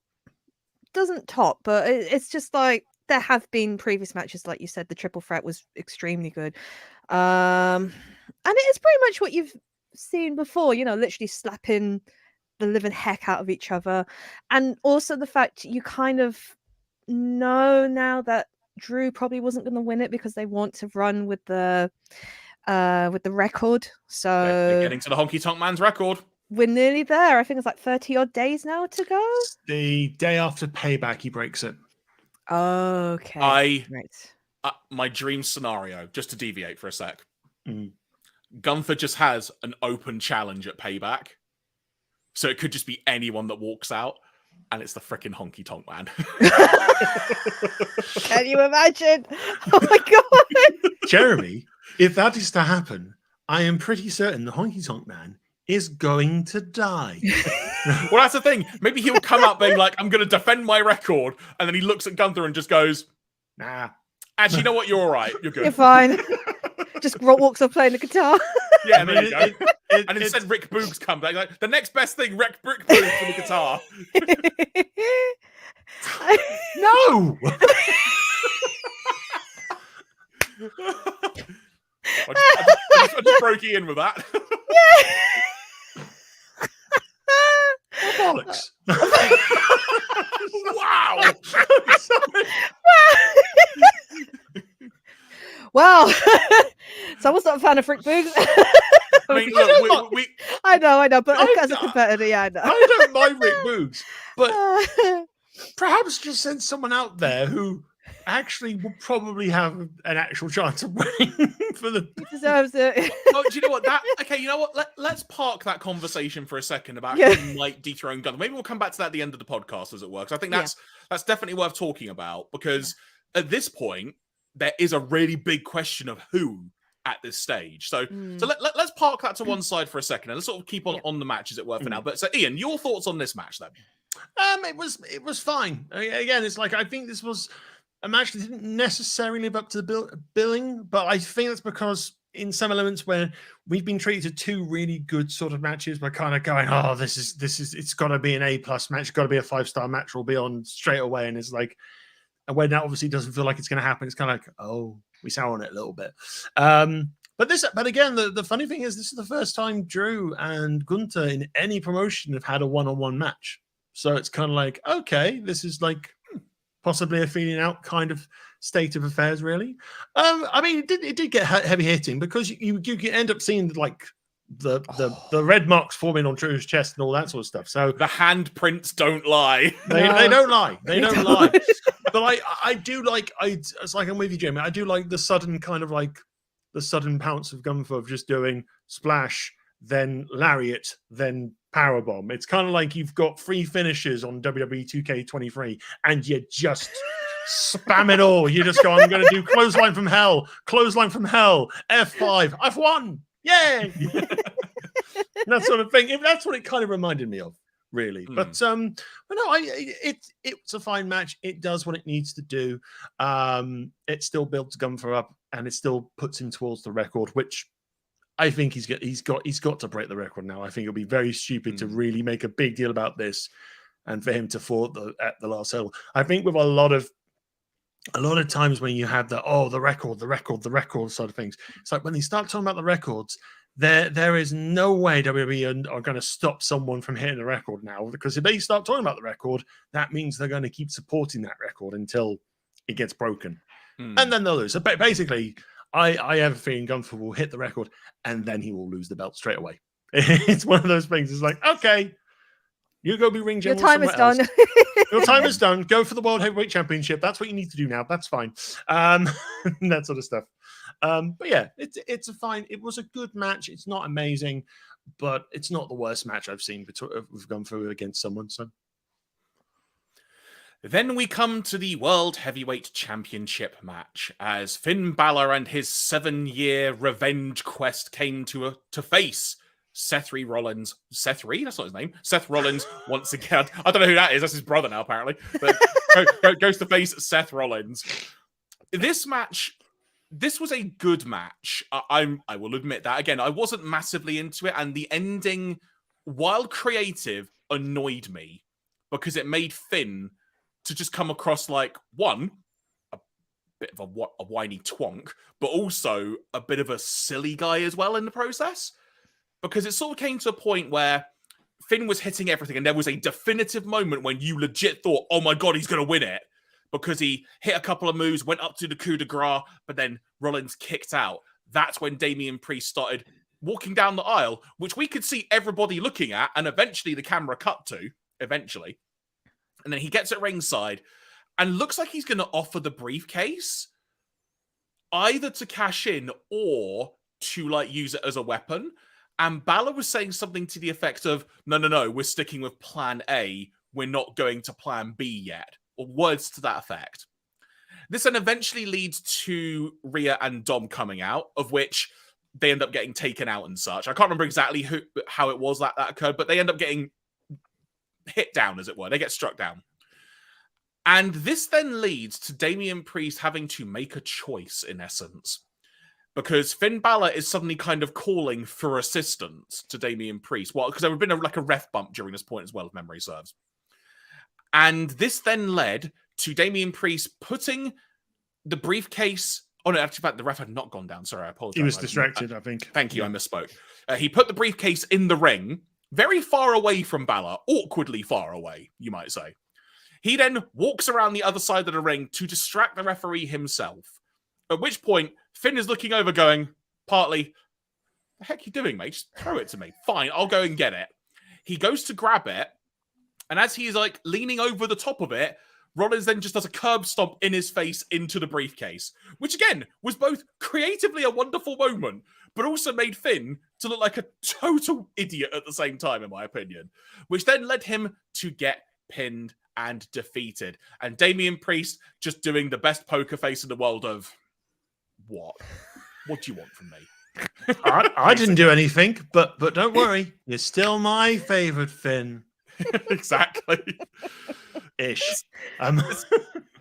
doesn't top, but it's just like there have been previous matches, like you said, the triple threat was extremely good. And it is pretty much what you've seen before, literally slapping the living heck out of each other. And also the fact you kind of know now that Drew probably wasn't going to win it because they want to run with the record. So they're getting to the Honky Tonk Man's record. We're nearly there. I think it's like 30 odd days now to go. The day after Payback, he breaks it. Okay. Right. My dream scenario, just to deviate for a sec. Gunther just has an open challenge at Payback. So it could just be anyone that walks out. And it's the frickin' Honky Tonk Man. Can you imagine? Oh my God. Jeremy, if that is to happen, I am pretty certain the Honky Tonk Man is going to die. Well, that's the thing. Maybe he'll come up being like, I'm going to defend my record. And then he looks at Gunther and just goes, nah. Actually, you know what? You're all right. You're good. You're fine. Just walks up playing the guitar. Yeah, there you go. And instead, Rick Boogs comes back. Like, the next best thing, Rick Boogs for the guitar. No! I just broke you in with that. Yeah. Bollocks. Wow. Wow. Someone's not a fan of Rick Boogs. I mean, look, I know, but as a competitor, yeah, I know. I don't mind Rick Boogs, but perhaps just send someone out there who actually will probably have an actual chance of winning for the. He deserves it. Oh, do you know what? You know what? Let's park that conversation for a second about who might dethrone Gunther. Maybe we'll come back to that at the end of the podcast, as it works. I think that's definitely worth talking about, because at this point there is a really big question of who at this stage. So let's park that to one side for a second and let's sort of keep on the match, as it were, for now. But so, Ian, your thoughts on this match then? It was fine. Again, it's like I think this was a match that didn't necessarily live up to the billing, but I think that's because in some elements where we've been treated to 2 really good sort of matches, we're kind of going, oh, this is it's got to be an A+ match, it's got to be a 5-star match, we'll be on straight away. And it's like, and when that obviously doesn't feel like it's going to happen, it's kind of like, oh, we sour on it a little bit. But again, the funny thing is, this is the first time Drew and Gunther in any promotion have had a one-on-one match. So it's kind of like, okay, this is like possibly a feeling out kind of state of affairs, really. I mean, it did get heavy hitting, because you end up seeing like the red marks forming on Drew's chest and all that sort of stuff. So the handprints don't lie. They don't lie. They don't lie. But I do like, it's like I'm with you, Jamie. I do like the sudden kind of like the sudden pounce of Gunther of just doing splash, then lariat, then powerbomb. It's kind of like you've got 3 finishes on WWE 2K23 and you just spam it all. You just go, I'm going to do clothesline from hell, F5, I've won. Yay! That sort of thing. That's what it kind of reminded me of, really. But no, it's a fine match. It does what it needs to do. It still builds Gunther up, and it still puts him towards the record, which I think he's got to break the record now. I think it'll be very stupid to really make a big deal about this, and for him to fall at the last hurdle. I think with a lot of times when you have the record sort of things, it's like when they start talking about the records, there is no way WWE are going to stop someone from hitting the record now, because if they start talking about the record, that means they're going to keep supporting that record until it gets broken, and then they'll lose. So basically, I have a feeling Gunther will hit the record and then he will lose the belt straight away. It's one of those things. It's like, okay, you go be ring general. Your time is done. Your time is done. Go for the World Heavyweight Championship. That's what you need to do now. That's fine. That sort of stuff. But yeah, it was a good match. It's not amazing, but it's not the worst match I've seen we've gone through against someone. So then we come to the World Heavyweight Championship match, as Finn Balor and his 7-year revenge quest came to face Seth Rollins. Seth Reed? That's not his name. Seth Rollins once again. I don't know who that is. That's his brother now, apparently. But goes to face Seth Rollins. This match, this was a good match. I will admit that. Again, I wasn't massively into it, and the ending, while creative, annoyed me because it made Finn to just come across like, one, a bit of a whiny twonk, but also a bit of a silly guy as well in the process. Because it sort of came to a point where Finn was hitting everything, and there was a definitive moment when you legit thought, oh my God, he's going to win it. Because he hit a couple of moves, went up to the coup de grace, but then Rollins kicked out. That's when Damian Priest started walking down the aisle, which we could see everybody looking at, and eventually the camera cut to, eventually. And then he gets at ringside and looks like he's going to offer the briefcase either to cash in or to like use it as a weapon. And Balor was saying something to the effect of, no, we're sticking with plan A. We're not going to plan B yet. Or words to that effect. This then eventually leads to Rhea and Dom coming out, of which they end up getting taken out and such. I can't remember exactly how it was that occurred, but they end up getting hit down, as it were. They get struck down. And this then leads to Damian Priest having to make a choice, in essence. Because Finn Balor is suddenly kind of calling for assistance to Damian Priest. Well, because there would have been a ref bump during this point as well, if memory serves. And this then led to Damian Priest putting the briefcase... Oh, no, actually, the ref had not gone down. Sorry, I apologize. He was distracted, I think. Thank you, I misspoke. He put the briefcase in the ring, very far away from Balor, awkwardly far away, you might say. He then walks around the other side of the ring to distract the referee himself. At which point, Finn is looking over going, partly, the heck are you doing, mate? Just throw it to me. Fine, I'll go and get it. He goes to grab it, and as he's like leaning over the top of it, Rollins then just does a curb stomp in his face into the briefcase, which again was both creatively a wonderful moment, but also made Finn to look like a total idiot at the same time, in my opinion, which then led him to get pinned and defeated. And Damian Priest just doing the best poker face in the world of, what? What do you want from me? I didn't do anything, but don't worry, you're still my favorite, Finn. Exactly. Ish.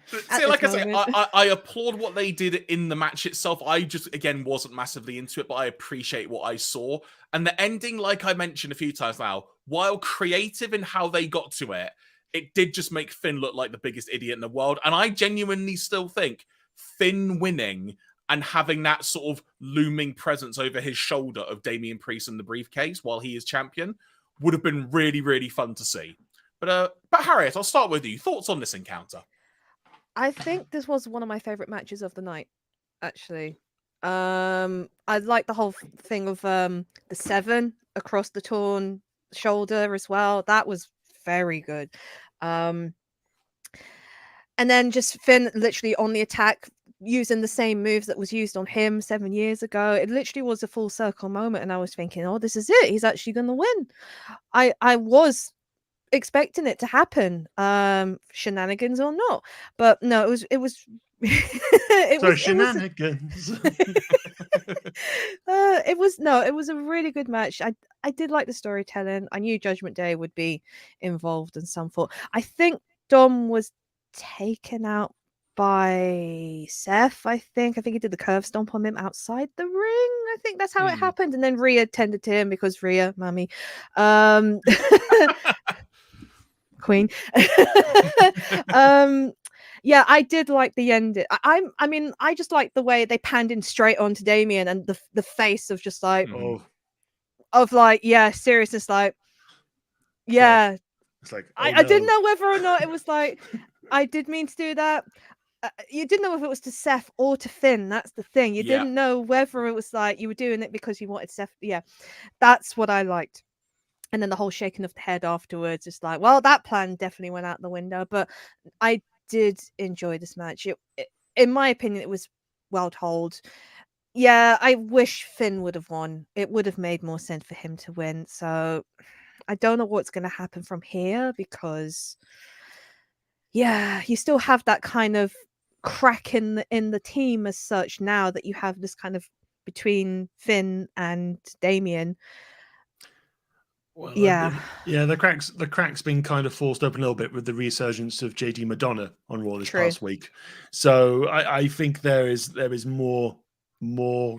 See, like I say, I applaud what they did in the match itself. I just, again, wasn't massively into it, but I appreciate what I saw. And the ending, like I mentioned a few times now, while creative in how they got to it, it did just make Finn look like the biggest idiot in the world. And I genuinely still think Finn winning and having that sort of looming presence over his shoulder of Damian Priest in the briefcase while he is champion would have been really, really fun to see. But Harriet, I'll start with you. Thoughts on this encounter? I think this was one of my favorite matches of the night, actually. I like the whole thing of the 7 across the torn shoulder as well. That was very good. And then just Finn literally on the attack, using the same moves that was used on him 7 years ago. It literally was a full circle moment, and I was thinking, oh, this is it. He's actually going to win. I was expecting it to happen, shenanigans or not, but no, it was shenanigans. It was a really good match. I did like the storytelling. I knew Judgment Day would be involved in some form. I think Dom was taken out by Seth. I think he did the curve stomp on him outside the ring. I think that's how it happened, and then Rhea tended to him because Rhea, mummy, queen. Yeah, I did like the end. I mean, I just like the way they panned in straight onto Damian and the face of just like of like, yeah, seriousness, like, yeah. It's like I didn't know whether or not it was like I did mean to do that. You didn't know if it was to Seth or to Finn. That's the thing. You didn't know whether it was like you were doing it because you wanted Seth. Yeah, that's what I liked. And then the whole shaking of the head afterwards is like, well, that plan definitely went out the window. But I did enjoy this match. In my opinion, it was well told. Yeah, I wish Finn would have won. It would have made more sense for him to win. So I don't know what's going to happen from here because, yeah, you still have that kind of crack in the team as such now that you have this kind of between Finn and Damian. Well, yeah, the crack's been kind of forced open a little bit with the resurgence of JD Madonna on Raw this past week. So I think there is more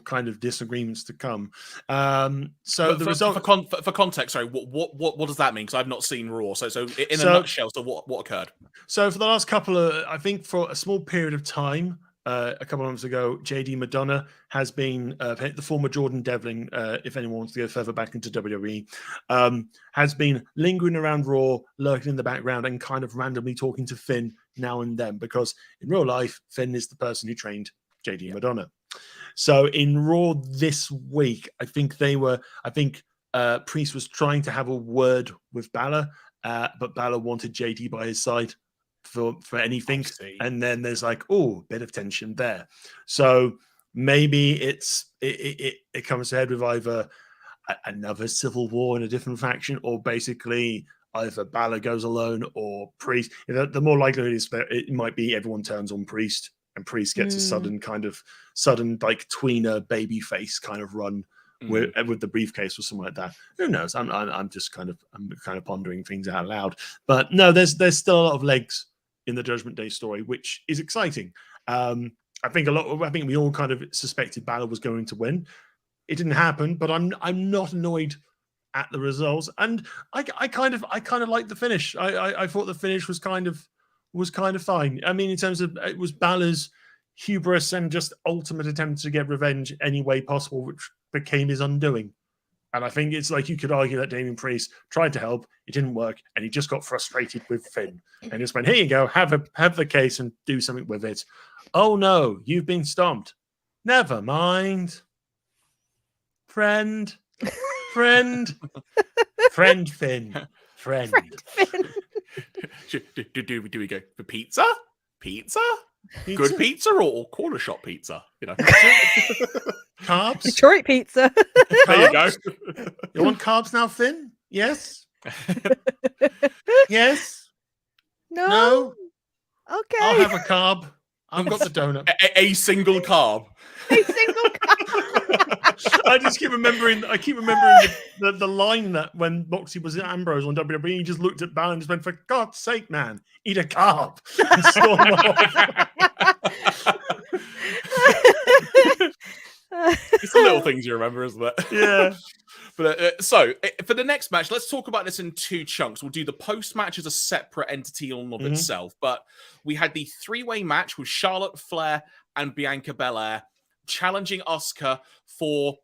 kind of disagreements to come. So the result for context, sorry, what does that mean? Because I've not seen Raw. So in a nutshell, so what occurred? So for the last couple of, I think for a small period of time, a couple of months ago, JD Madonna has been the former Jordan Devlin, if anyone wants to go further back into WWE, has been lingering around Raw, lurking in the background, and kind of randomly talking to Finn now and then, because in real life, Finn is the person who trained JD Madonna. So in Raw this week, I think Priest was trying to have a word with Balor, but Balor wanted JD by his side for anything, and then there's like, oh, bit of tension there. So maybe it comes ahead with either another civil war in a different faction, or basically either Balor goes alone or Priest. The more likelihood is that it might be everyone turns on Priest, and Priest gets a sudden like tweener baby face kind of run with the briefcase or something like that. Who knows? I'm kind of pondering things out loud. But no, there's still a lot of legs in the Judgment Day story, which is exciting. I think we all kind of suspected Balor was going to win. It didn't happen, but I'm not annoyed at the results, and I kind of like the finish. I thought the finish was kind of fine. I mean, in terms of it was Balor's hubris and just ultimate attempt to get revenge any way possible, which became his undoing. And I think it's like you could argue that Damian Priest tried to help, it didn't work, and he just got frustrated with Finn and just went, "Here you go, have the case and do something with it." Oh no, you've been stomped. Never mind, friend Finn. Do we go for pizza? Pizza? Good pizza or corner shop pizza? You know, carbs. Detroit pizza. There you go. You want carbs now, Finn? Yes. Yes. No. Okay. I'll have a carb. I've got the donut. A single carb. A single carb. I just keep remembering. I keep remembering the line that when Moxie was in Ambrose on WWE, he just looked at Balor and just went, "For God's sake, man, eat a carb." And stormed off. It's the little things you remember, isn't it? Yeah. But so for the next match, let's talk about this in two chunks. We'll do the post match as a separate entity on of itself. But we had the three-way match with Charlotte, Flair, and Bianca Belair challenging Asuka for,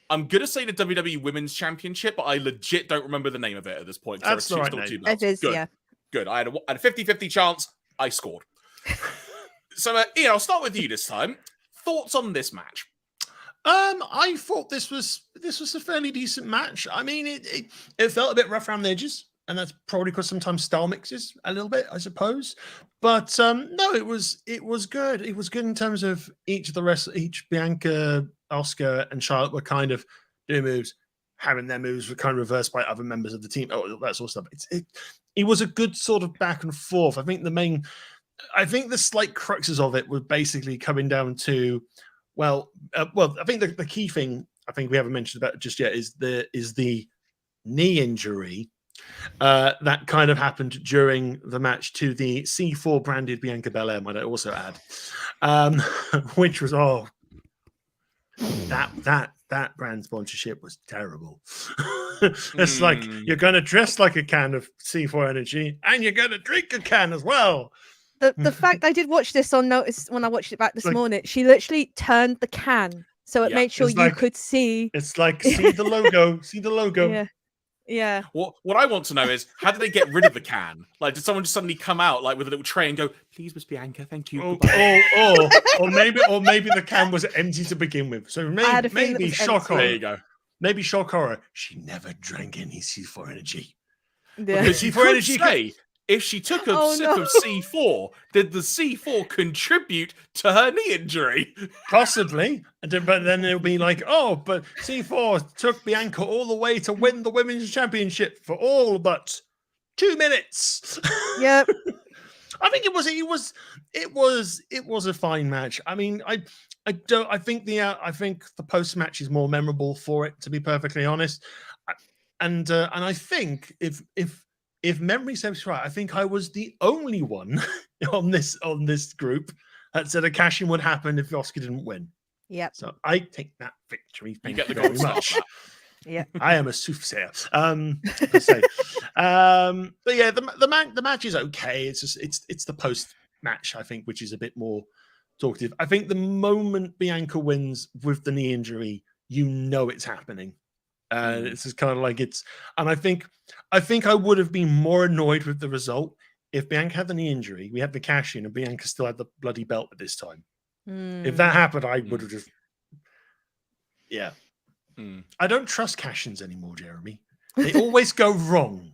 I'm going to say, the WWE Women's Championship, but I legit don't remember the name of it at this point. That's the right name. It is, Good. yeah. Good. I had a 50-50 chance. I scored. So, Ian, I'll start with you this time. Thoughts on this match? I thought this was a fairly decent match. I mean, it felt a bit rough around the edges, and that's probably because sometimes style mixes a little bit, I suppose. But no, it was good. It was good in terms of each Bianca, Asuka, and Charlotte were kind of doing moves, having their moves were kind of reversed by other members of the team. Oh, that sort of stuff. It was a good sort of back and forth. I think the slight cruxes of it were basically coming down to, well, I think the key thing I think we haven't mentioned about just yet is the knee injury that kind of happened during the match to the C4 branded Bianca Belair, might I also add, which was that brand sponsorship was terrible. It's like you're going to dress like a can of C4 energy and you're going to drink a can as well. The fact I did watch this on notice when I watched it back this morning, she literally turned the can so it made sure you could see. It's like, see the logo, see the logo. Yeah. Yeah. What I want to know is, how did they get rid of the can? Like, did someone just suddenly come out like with a little tray and go, "Please, Miss Bianca, thank you." Or maybe the can was empty to begin with. So maybe shock horror. There you go. Maybe shock horror. She never drank any C4 energy. Yeah. Because C4 energy. Say, if she took a sip of C4, did the C4 contribute to her knee injury? Possibly. But then it'll be like, but C4 took Bianca all the way to win the women's championship for all but 2 minutes. Yep. I think it was a fine match. I mean, I think the post match is more memorable for it, to be perfectly honest. And I think if memory serves right, I think I was the only one on this group that said a cash-in would happen if Asuka didn't win. Yep. So I take that victory. Thank you get the very gold much. star. Yeah, I am a soothsayer. But yeah, the match is okay. It's just it's the post match, I think, which is a bit more talkative. I think the moment Bianca wins with the knee injury, you know it's happening. It's just kind of like and I think I would have been more annoyed with the result if Bianca had the knee injury, we had the cash in, and Bianca still had the bloody belt at this time. If that happened, I would have just, yeah. I don't trust cash-ins anymore, Jeremy. They always go wrong,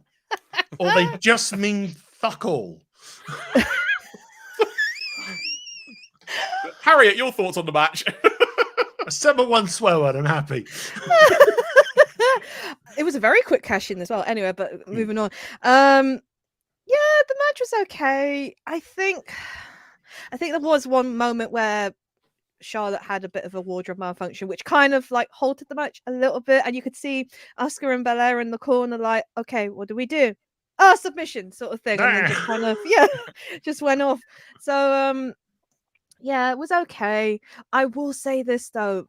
or they just mean fuck all. Harriet, your thoughts on the match? I said my one swear word. I'm happy. It was a very quick cash in as well. Anyway, but moving on. Yeah, the match was okay. I think there was one moment where Charlotte had a bit of a wardrobe malfunction, which kind of like halted the match a little bit, and you could see Asuka and Belair in the corner, like, okay, what do we do? Submission sort of thing, and then just kind of just went off. So yeah, it was okay. I will say this though.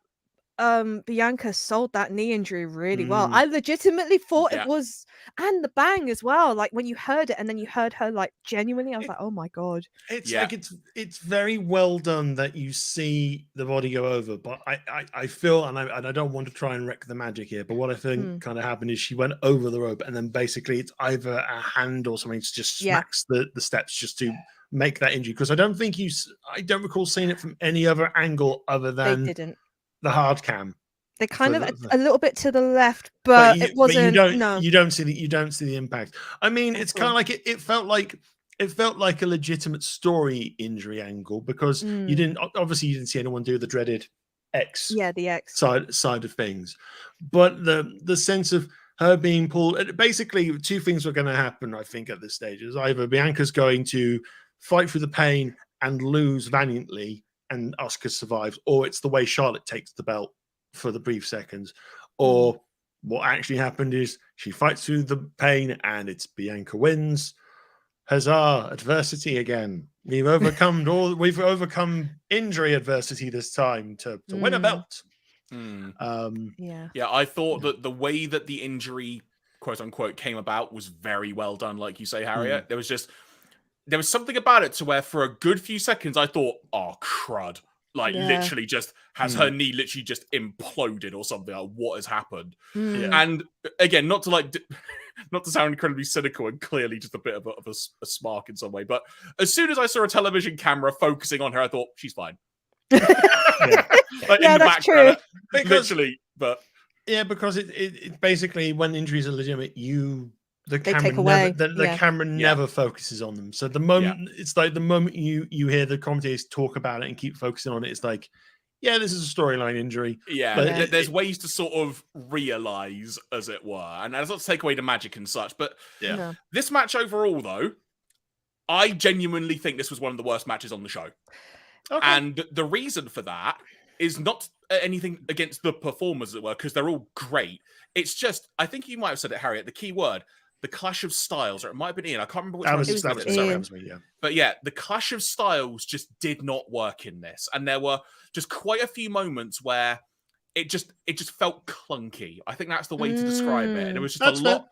Bianca sold that knee injury really well. I legitimately thought it was, and the bang as well. Like when you heard it and then you heard her like genuinely, I was like, oh my god. It's like it's very well done that you see the body go over. But I feel, and I don't want to try and wreck the magic here, but what I think kind of happened is she went over the rope, and then basically it's either a hand or something just smacks the steps just to make that injury. Because I don't recall seeing it from any other angle other than they didn't. The hard cam. They kind of a little bit to the left, but it wasn't. You don't see the impact. I mean, it's kind of like it felt like a legitimate story injury angle because you didn't see anyone do the dreaded X. Yeah, the X side of things, but the sense of her being pulled. Basically, two things were going to happen. I think at this stage is either Bianca's going to fight through the pain and lose valiantly, and Asuka survives, or it's the way Charlotte takes the belt for the brief seconds, or what actually happened is she fights through the pain and it's Bianca wins. Huzzah, adversity again. We've overcome injury adversity this time to win a belt. Yeah, I thought that the way that the injury, quote unquote, came about was very well done, like you say, Harriet. There was something about it to where for a good few seconds I thought, oh crud. Like literally just has her knee literally just imploded or something. Like, what has happened? And again, not to sound incredibly cynical and clearly just a bit of a spark in some way, but as soon as I saw a television camera focusing on her, I thought she's fine. Like in the that's true. Literally, but because it basically, when injuries are legitimate, the camera never focuses on them. So the moment it's like the moment you hear the commentators talk about it and keep focusing on it, it's like, yeah, this is a storyline injury. Yeah, but there's ways to sort of realize, as it were, and that's not to take away the magic and such. But this match overall, though, I genuinely think this was one of the worst matches on the show. Okay. And the reason for that is not anything against the performers, as it were, because they're all great. It's just, I think you might have said it, Harriet, the key word, the clash of styles, or it might have been Ian. I can't remember which one it was. But yeah, the clash of styles just did not work in this. And there were just quite a few moments where it just felt clunky. I think that's the way to describe it. And it was just a lot.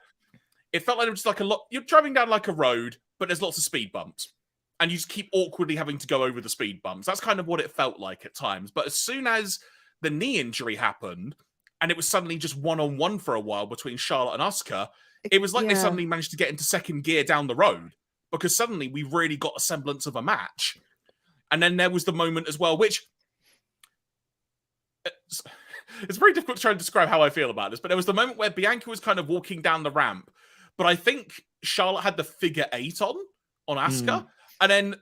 It felt like it was just like a lot. You're driving down like a road, but there's lots of speed bumps. And you just keep awkwardly having to go over the speed bumps. That's kind of what it felt like at times. But as soon as the knee injury happened, and it was suddenly just one-on-one for a while between Charlotte and Asuka, it was like they suddenly managed to get into second gear down the road, because suddenly we really got a semblance of a match. And then there was the moment as well, which it's very difficult to try and describe how I feel about this, but there was the moment where Bianca was kind of walking down the ramp, but I think Charlotte had the figure 8 on Asuka, and then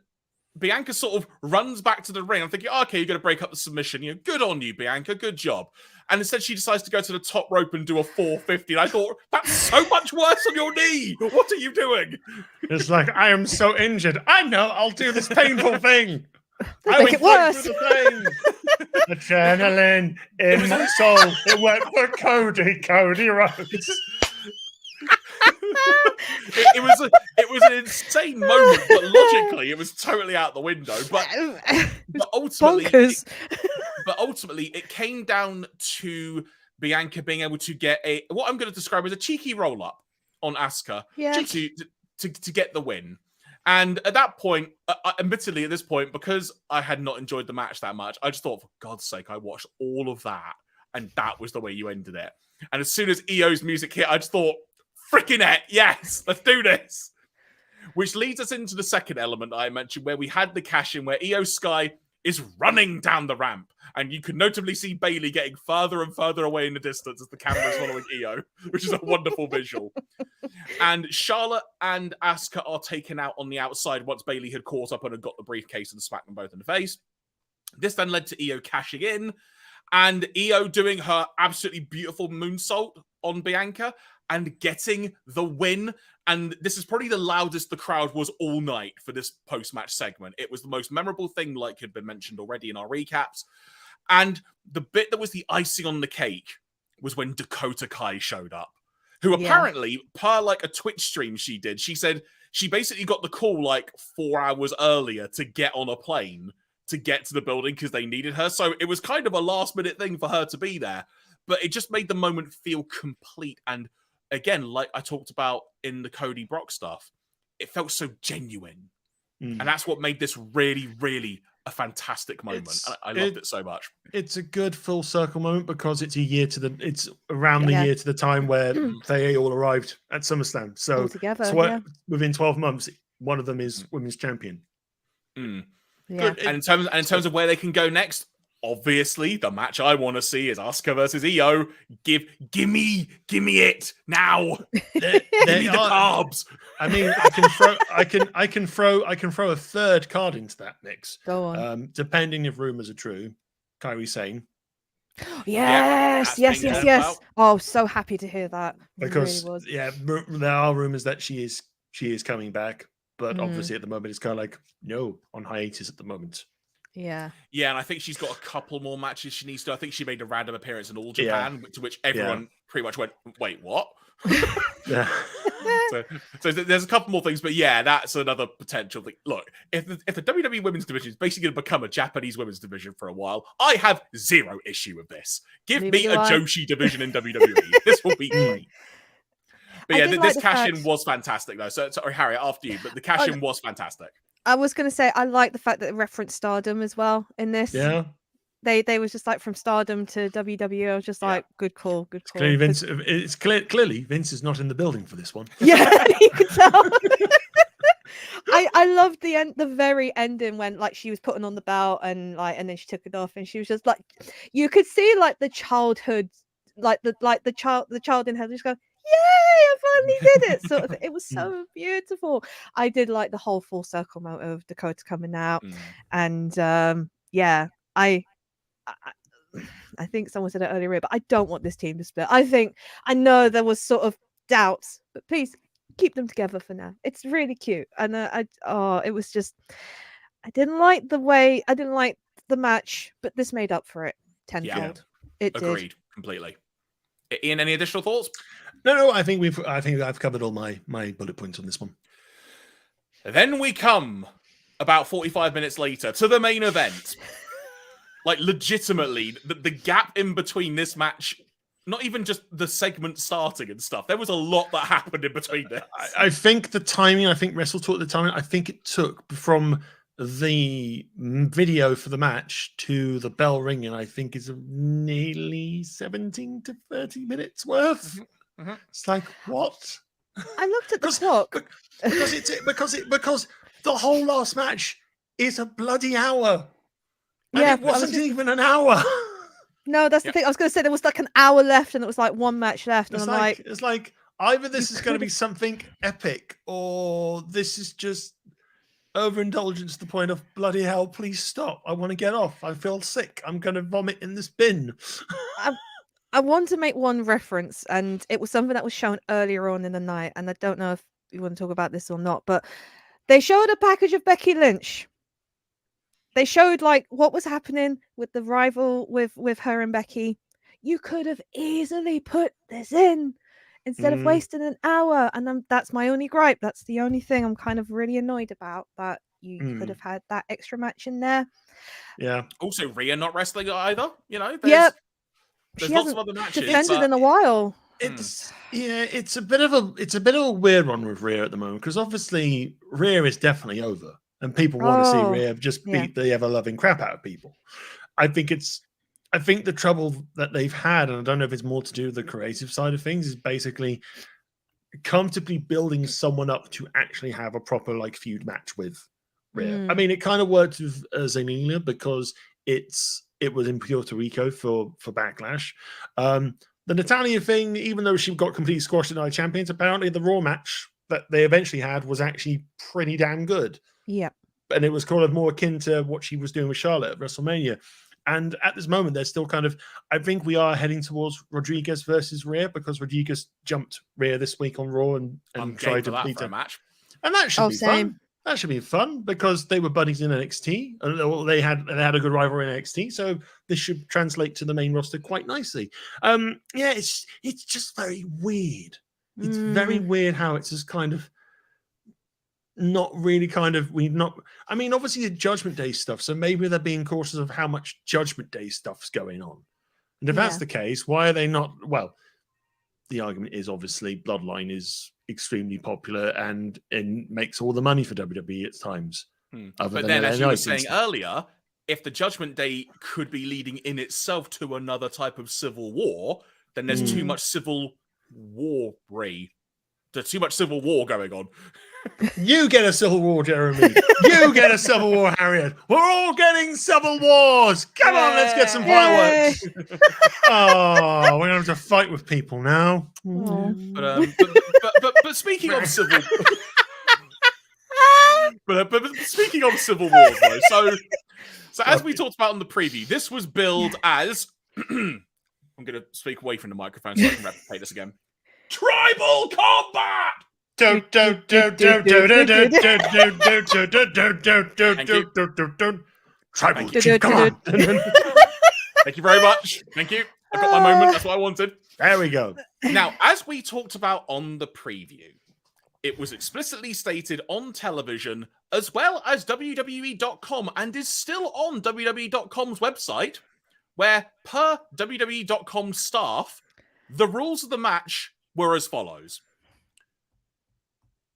Bianca sort of runs back to the ring. I'm thinking, okay, you're going to break up the submission. Good on you, Bianca. Good job. And instead, she decides to go to the top rope and do a 450. And I thought, that's so much worse on your knee. What are you doing? It's like, I am so injured. I know. I'll do this painful thing. Make it worse. Adrenaline in my soul. It went for Cody Rhodes. It was an insane moment, but logically it was totally out the window. But ultimately, it came down to Bianca being able to get what I'm going to describe as a cheeky roll up on Asuka to get the win. And at that point, admittedly, at this point, because I had not enjoyed the match that much, I just thought, for God's sake, I watched all of that, and that was the way you ended it. And as soon as EO's music hit, I just thought, freaking it, yes, let's do this. Which leads us into the second element I mentioned, where we had the cash in, where Io Sky is running down the ramp. And you can notably see Bayley getting further and further away in the distance as the camera is following Io, which is a wonderful visual. And Charlotte and Asuka are taken out on the outside once Bayley had caught up and had got the briefcase and smacked them both in the face. This then led to Io cashing in, and Io doing her absolutely beautiful moonsault on Bianca and getting the win. And this is probably the loudest the crowd was all night for this post-match segment. It was the most memorable thing, like had been mentioned already in our recaps. And the bit that was the icing on the cake was when Dakota Kai showed up, who apparently, per like a Twitch stream she did, she said she basically got the call like 4 hours earlier to get on a plane to get to the building because they needed her. So it was kind of a last-minute thing for her to be there. But it just made the moment feel complete. And again, like I talked about in the Cody Brock stuff, it felt so genuine. And that's what made this really, really a fantastic moment. I loved it so much. It's a good full circle moment because it's around the year to the time where they all arrived at SummerSlam. So, within 12 months, one of them is women's champion. Good. And in terms of where they can go next, obviously, the match I want to see is Asuka versus Io. Give me it now. Give me the carbs. I mean, I can throw a third card into that mix. Go on. Depending if rumors are true, Kairi Sane. Yes. Oh, so happy to hear that. Because really there are rumors that she is coming back, but obviously at the moment it's kind of like no, on hiatus at the moment. Yeah. Yeah, and I think she's got a couple more matches she needs to. I think she made a random appearance in All Japan, to which everyone pretty much went, "Wait, what?" Yeah. so there's a couple more things, but yeah, that's another potential thing. Look, if the WWE Women's Division is basically going to become a Japanese Women's Division for a while, I have zero issue with this. Give Neither me do a I. Joshi division in WWE. This will be great. But I yeah, did this like the cash-in fact- was fantastic, though. So, sorry, Harriet, after you, but the cash-in was fantastic. I was going to say, I like the fact that it referenced Stardom as well in this. Yeah. They was just like from Stardom to WWE. I was just like, good call, good call. Clearly, Vince. It's clearly Vince is not in the building for this one. Yeah, you can tell. I loved the very ending when like she was putting on the belt and then she took it off and she was just like, you could see like the childhood, like the child in her just go, yay, I finally did it, sort of thing. It was so beautiful. I did like the whole full circle moment of Dakota coming out, and I think someone said it earlier, but I don't want this team to split. I know there was sort of doubts, but please keep them together for now. It's really cute, and it was just, I didn't like the match, but this made up for it tenfold. It Agreed did. completely. Ian, any additional thoughts? No, I think I've covered all my bullet points on this one. Then we come about 45 minutes later to the main event. Like, legitimately, the gap in between this match, not even just the segment starting and stuff, there was a lot that happened in between this. I think the timing, Wrestle Talk, the timing, I think it took from the video for the match to the bell ringing, I think is nearly 17 to 30 minutes worth. It's like, what? I looked at the clock. Because the whole last match is a bloody hour. And it wasn't even an hour. No, that's the thing. I was going to say there was like an hour left, and it was like one match left, and it's like either this is going to be something epic, or this is just overindulgence to the point of bloody hell. Please stop! I want to get off. I feel sick. I'm going to vomit in this bin. I want to make one reference, and it was something that was shown earlier on in the night, and I don't know if you want to talk about this or not, but they showed a package of Becky Lynch. They showed like what was happening with the rival with her and Becky. You could have easily put this in instead of wasting an hour. And that's my only gripe. That's the only thing I'm kind of really annoyed about, that you could have had that extra match in there. Yeah. Also, Rhea not wrestling either. You know, there's lots of other matches. Defended in a while. It's a bit of a weird one with Rhea at the moment, because obviously Rhea is definitely over. And people want to see Rhea just beat the ever-loving crap out of people. I think the trouble that they've had, and I don't know if it's more to do with the creative side of things, is basically comfortably building someone up to actually have a proper like feud match with Rhea. I mean, it kind of worked with Zelina because it was in Puerto Rico for Backlash. The Natalya thing, even though she got completely squashed in Night Champions, apparently the Raw match that they eventually had was actually pretty damn good. Yeah. And it was kind of more akin to what she was doing with Charlotte at WrestleMania. And at this moment, they're still kind of, I think we are heading towards Rodriguez versus Rhea, because Rodriguez jumped Rhea this week on Raw and tried to beat her. Match. And that should be fun. That should be fun, because they were buddies in NXT, and they had a good rivalry in NXT, so this should translate to the main roster quite nicely. It's just very weird. It's very weird how it's just kind of not really I mean, obviously the Judgment Day stuff, so maybe they're being cautious of how much Judgment Day stuff's going on. And if that's the case, why are they not? Well, the argument is obviously Bloodline is extremely popular and makes all the money for WWE at times. But then, as you were saying earlier, if the Judgment Day could be leading in itself to another type of civil war, then there's too much civil war, There's too much civil war going on. You get a civil war, Jeremy. You get a civil war, Harriet. We're all getting civil wars. Come on, let's get some fireworks. We're going to have to fight with people now. But speaking of civil, but speaking of civil wars, though, so as we talked about in the preview, this was billed as. I'm going to speak away from the microphone so I can replicate this again. Tribal combat. Tribal Thank chief, come on. Thank you very much. Thank you. I got my moment. That's what I wanted. There we go. Now, as we talked about on the preview, it was explicitly stated on television as well as WWE.com and is still on WWE.com's website, where per WWE.com staff, the rules of the match were as follows.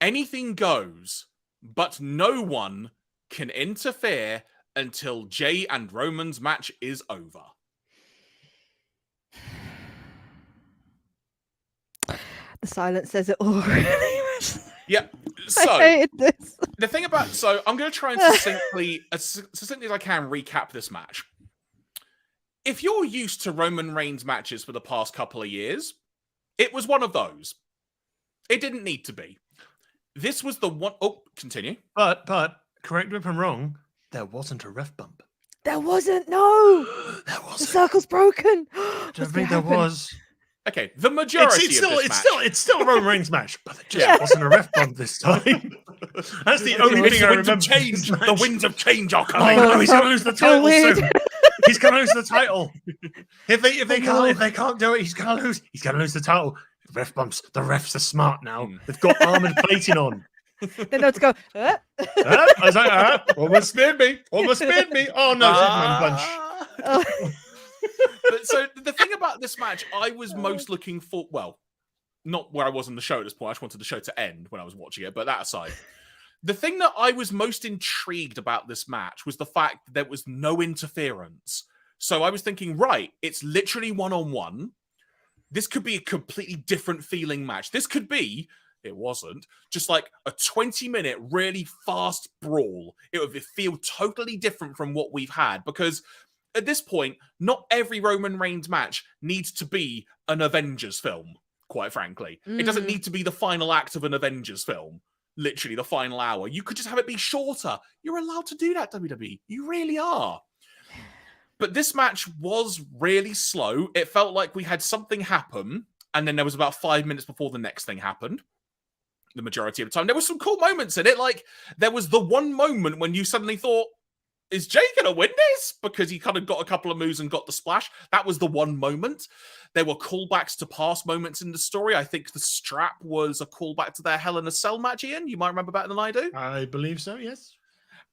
Anything goes, but no one can interfere until Jay and Roman's match is over. The silence says it all, really. Yeah. I So hated this. the thing about I'm going to try and succinctly as I can recap this match. If you're used to Roman Reigns matches for the past couple of years, it was one of those. It didn't need to be. This was the one. Oh, continue. But correct me if I'm wrong. There wasn't a ref bump. There wasn't. No. There The wasn't. circle's broken. I don't think there was. Okay, the majority It's of this match. it's still a Roman Reigns match, but there just wasn't a ref bump this time. That's the only thing I remember. Change. This The match. winds of change are Oh coming. no, he's gonna lose the So title weird. soon. He's gonna lose the title. If they can't do it, he's gonna lose. He's gonna lose the title. Ref bumps. The refs are smart now. They've got armored plating on. They know to go. I was like, almost speared me. Almost speared me. Oh no, Superman punch. Oh, But so the thing about this match, I was most looking for. Well, not where I was on the show at this point. I just wanted the show to end when I was watching it. But that aside, the thing that I was most intrigued about this match was the fact that there was no interference. So I was thinking, right, it's literally one-on-one. This could be a completely different feeling match. This could be, it wasn't, just like a 20-minute, really fast brawl. It would feel totally different from what we've had because at this point, not every Roman Reigns match needs to be an Avengers film, quite frankly. It doesn't need to be the final act of an Avengers film, literally the final hour. You could just have it be shorter. You're allowed to do that, WWE. You really are. But this match was really slow. It felt like we had something happen, and then there was about 5 minutes before the next thing happened. The majority of the time. There were some cool moments in it. Like, there was the one moment when you suddenly thought, is Jay going to win this? Because he kind of got a couple of moves and got the splash. That was the one moment. There were callbacks to past moments in the story. I think the strap was a callback to their Hell in a Cell match, Ian. You might remember better than I do. I believe so, yes.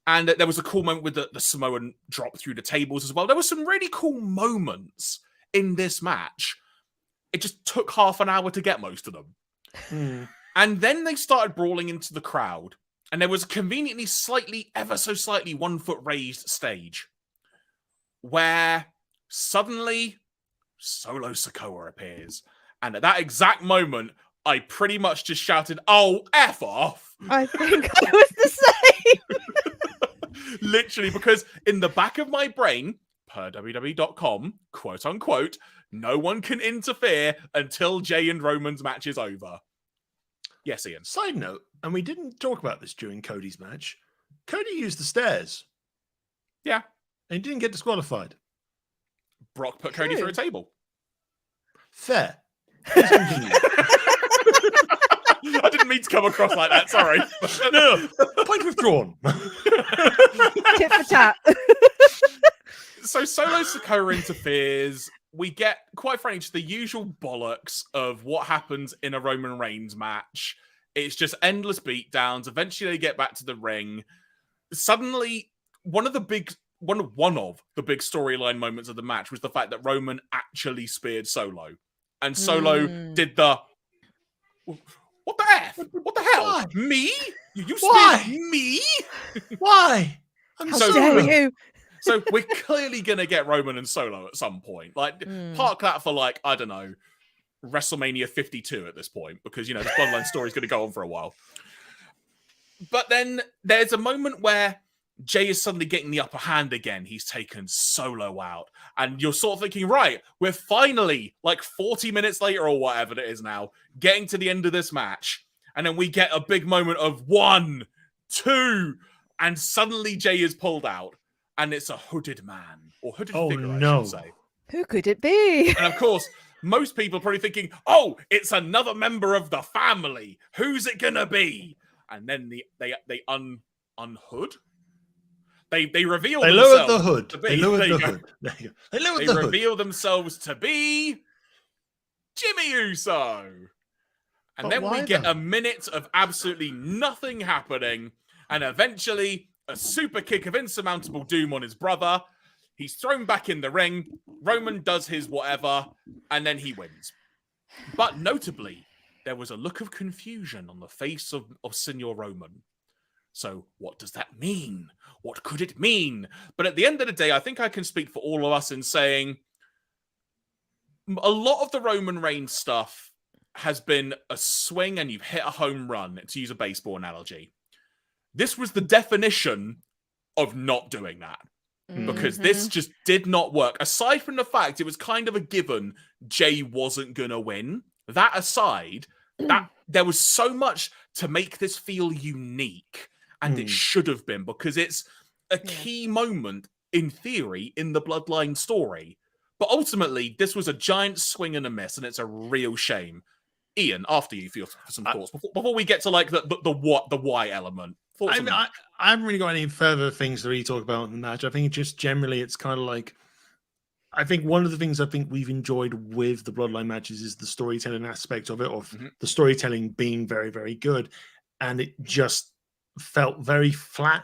And there was a cool moment with the Samoan drop through the tables as well. There were some really cool moments in this match. It just took half an hour to get most of them. And then they started brawling into the crowd. And there was a conveniently ever so slightly 1 foot raised stage where suddenly Solo Sikoa appears. And at that exact moment, I pretty much just shouted, "Oh, F off." I think I was the same. Literally, because in the back of my brain, per WWE.com, quote unquote, no one can interfere until Jay and Roman's match is over. Yes, Ian. Side note, and we didn't talk about this during Cody's match. Cody used the stairs. Yeah. And he didn't get disqualified. Brock put Cody through a table. Fair. Please continue. I didn't mean to come across like that, sorry. No, point withdrawn. Tit for tat. So Solo Sikoa interferes. We get, quite frankly, just the usual bollocks of what happens in a Roman Reigns match. It's just endless beatdowns. Eventually they get back to the ring. Suddenly, one of the big storyline moments of the match was the fact that Roman actually speared Solo. And Solo did the... What the F? What the hell? Why? Me? You Why? speared me? Why? I'm How so dare good. you? So we're clearly going to get Roman and Solo at some point. Like, park that for, like, I don't know, WrestleMania 52 at this point. Because, you know, the Bloodline story is going to go on for a while. But then there's a moment where Jay is suddenly getting the upper hand again. He's taken Solo out. And you're sort of thinking, right, we're finally, like 40 minutes later or whatever it is now, getting to the end of this match. And then we get a big moment of 1, 2, and suddenly Jay is pulled out. And it's a hooded man, or hooded figure, I should say. Who could it be? And of course, most people are probably thinking, oh, it's another member of the family. Who's it going to be? And then they unhood? They reveal They themselves lowered the hood. to be. They lowered There the you go. hood. There you go. They lowered They the hood. reveal themselves to be Jimmy Uso. And But then we why, get though? a minute of absolutely nothing happening. And eventually, a super kick of insurmountable doom on his brother. He's thrown back in the ring. Roman does his whatever. And then he wins. But notably, there was a look of confusion on the face of Senor Roman. So what does that mean? What could it mean? But at the end of the day, I think I can speak for all of us in saying a lot of the Roman Reigns stuff has been a swing and you've hit a home run, to use a baseball analogy. This was the definition of not doing that. Because this just did not work. Aside from the fact it was kind of a given Jay wasn't going to win. That aside, that there was so much to make this feel unique. And it should have been, because it's a key moment, in theory, in the Bloodline story. But ultimately, this was a giant swing and a miss, and it's a real shame. Ian, after you, for some thoughts, before we get to like the why element. I haven't really got any further things to really talk about in the match. I think just generally, it's kind of like, I think one of the things I think we've enjoyed with the Bloodline matches is the storytelling aspect of it, of the storytelling being very, very good. And it just felt very flat.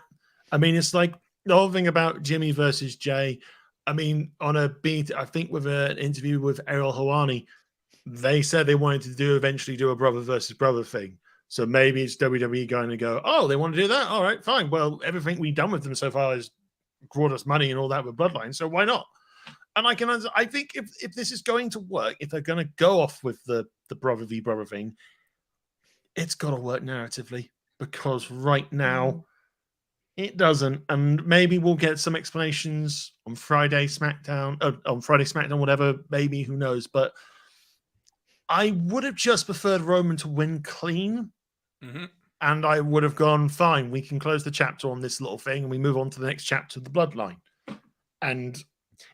I mean, it's like the whole thing about Jimmy versus Jay. I mean, on a beat, I think with an interview with Errol Hawani, they said they wanted to eventually do a brother versus brother thing. So maybe it's WWE going to go, oh, they want to do that? All right, fine. Well, everything we've done with them so far has brought us money and all that with Bloodline, so why not? And I think if this is going to work, if they're going to go off with the brother v brother thing, it's got to work narratively, because right now it doesn't. And maybe we'll get some explanations on Friday SmackDown, whatever, maybe, who knows. But I would have just preferred Roman to win clean. And I would have gone, fine, we can close the chapter on this little thing and we move on to the next chapter of the Bloodline. And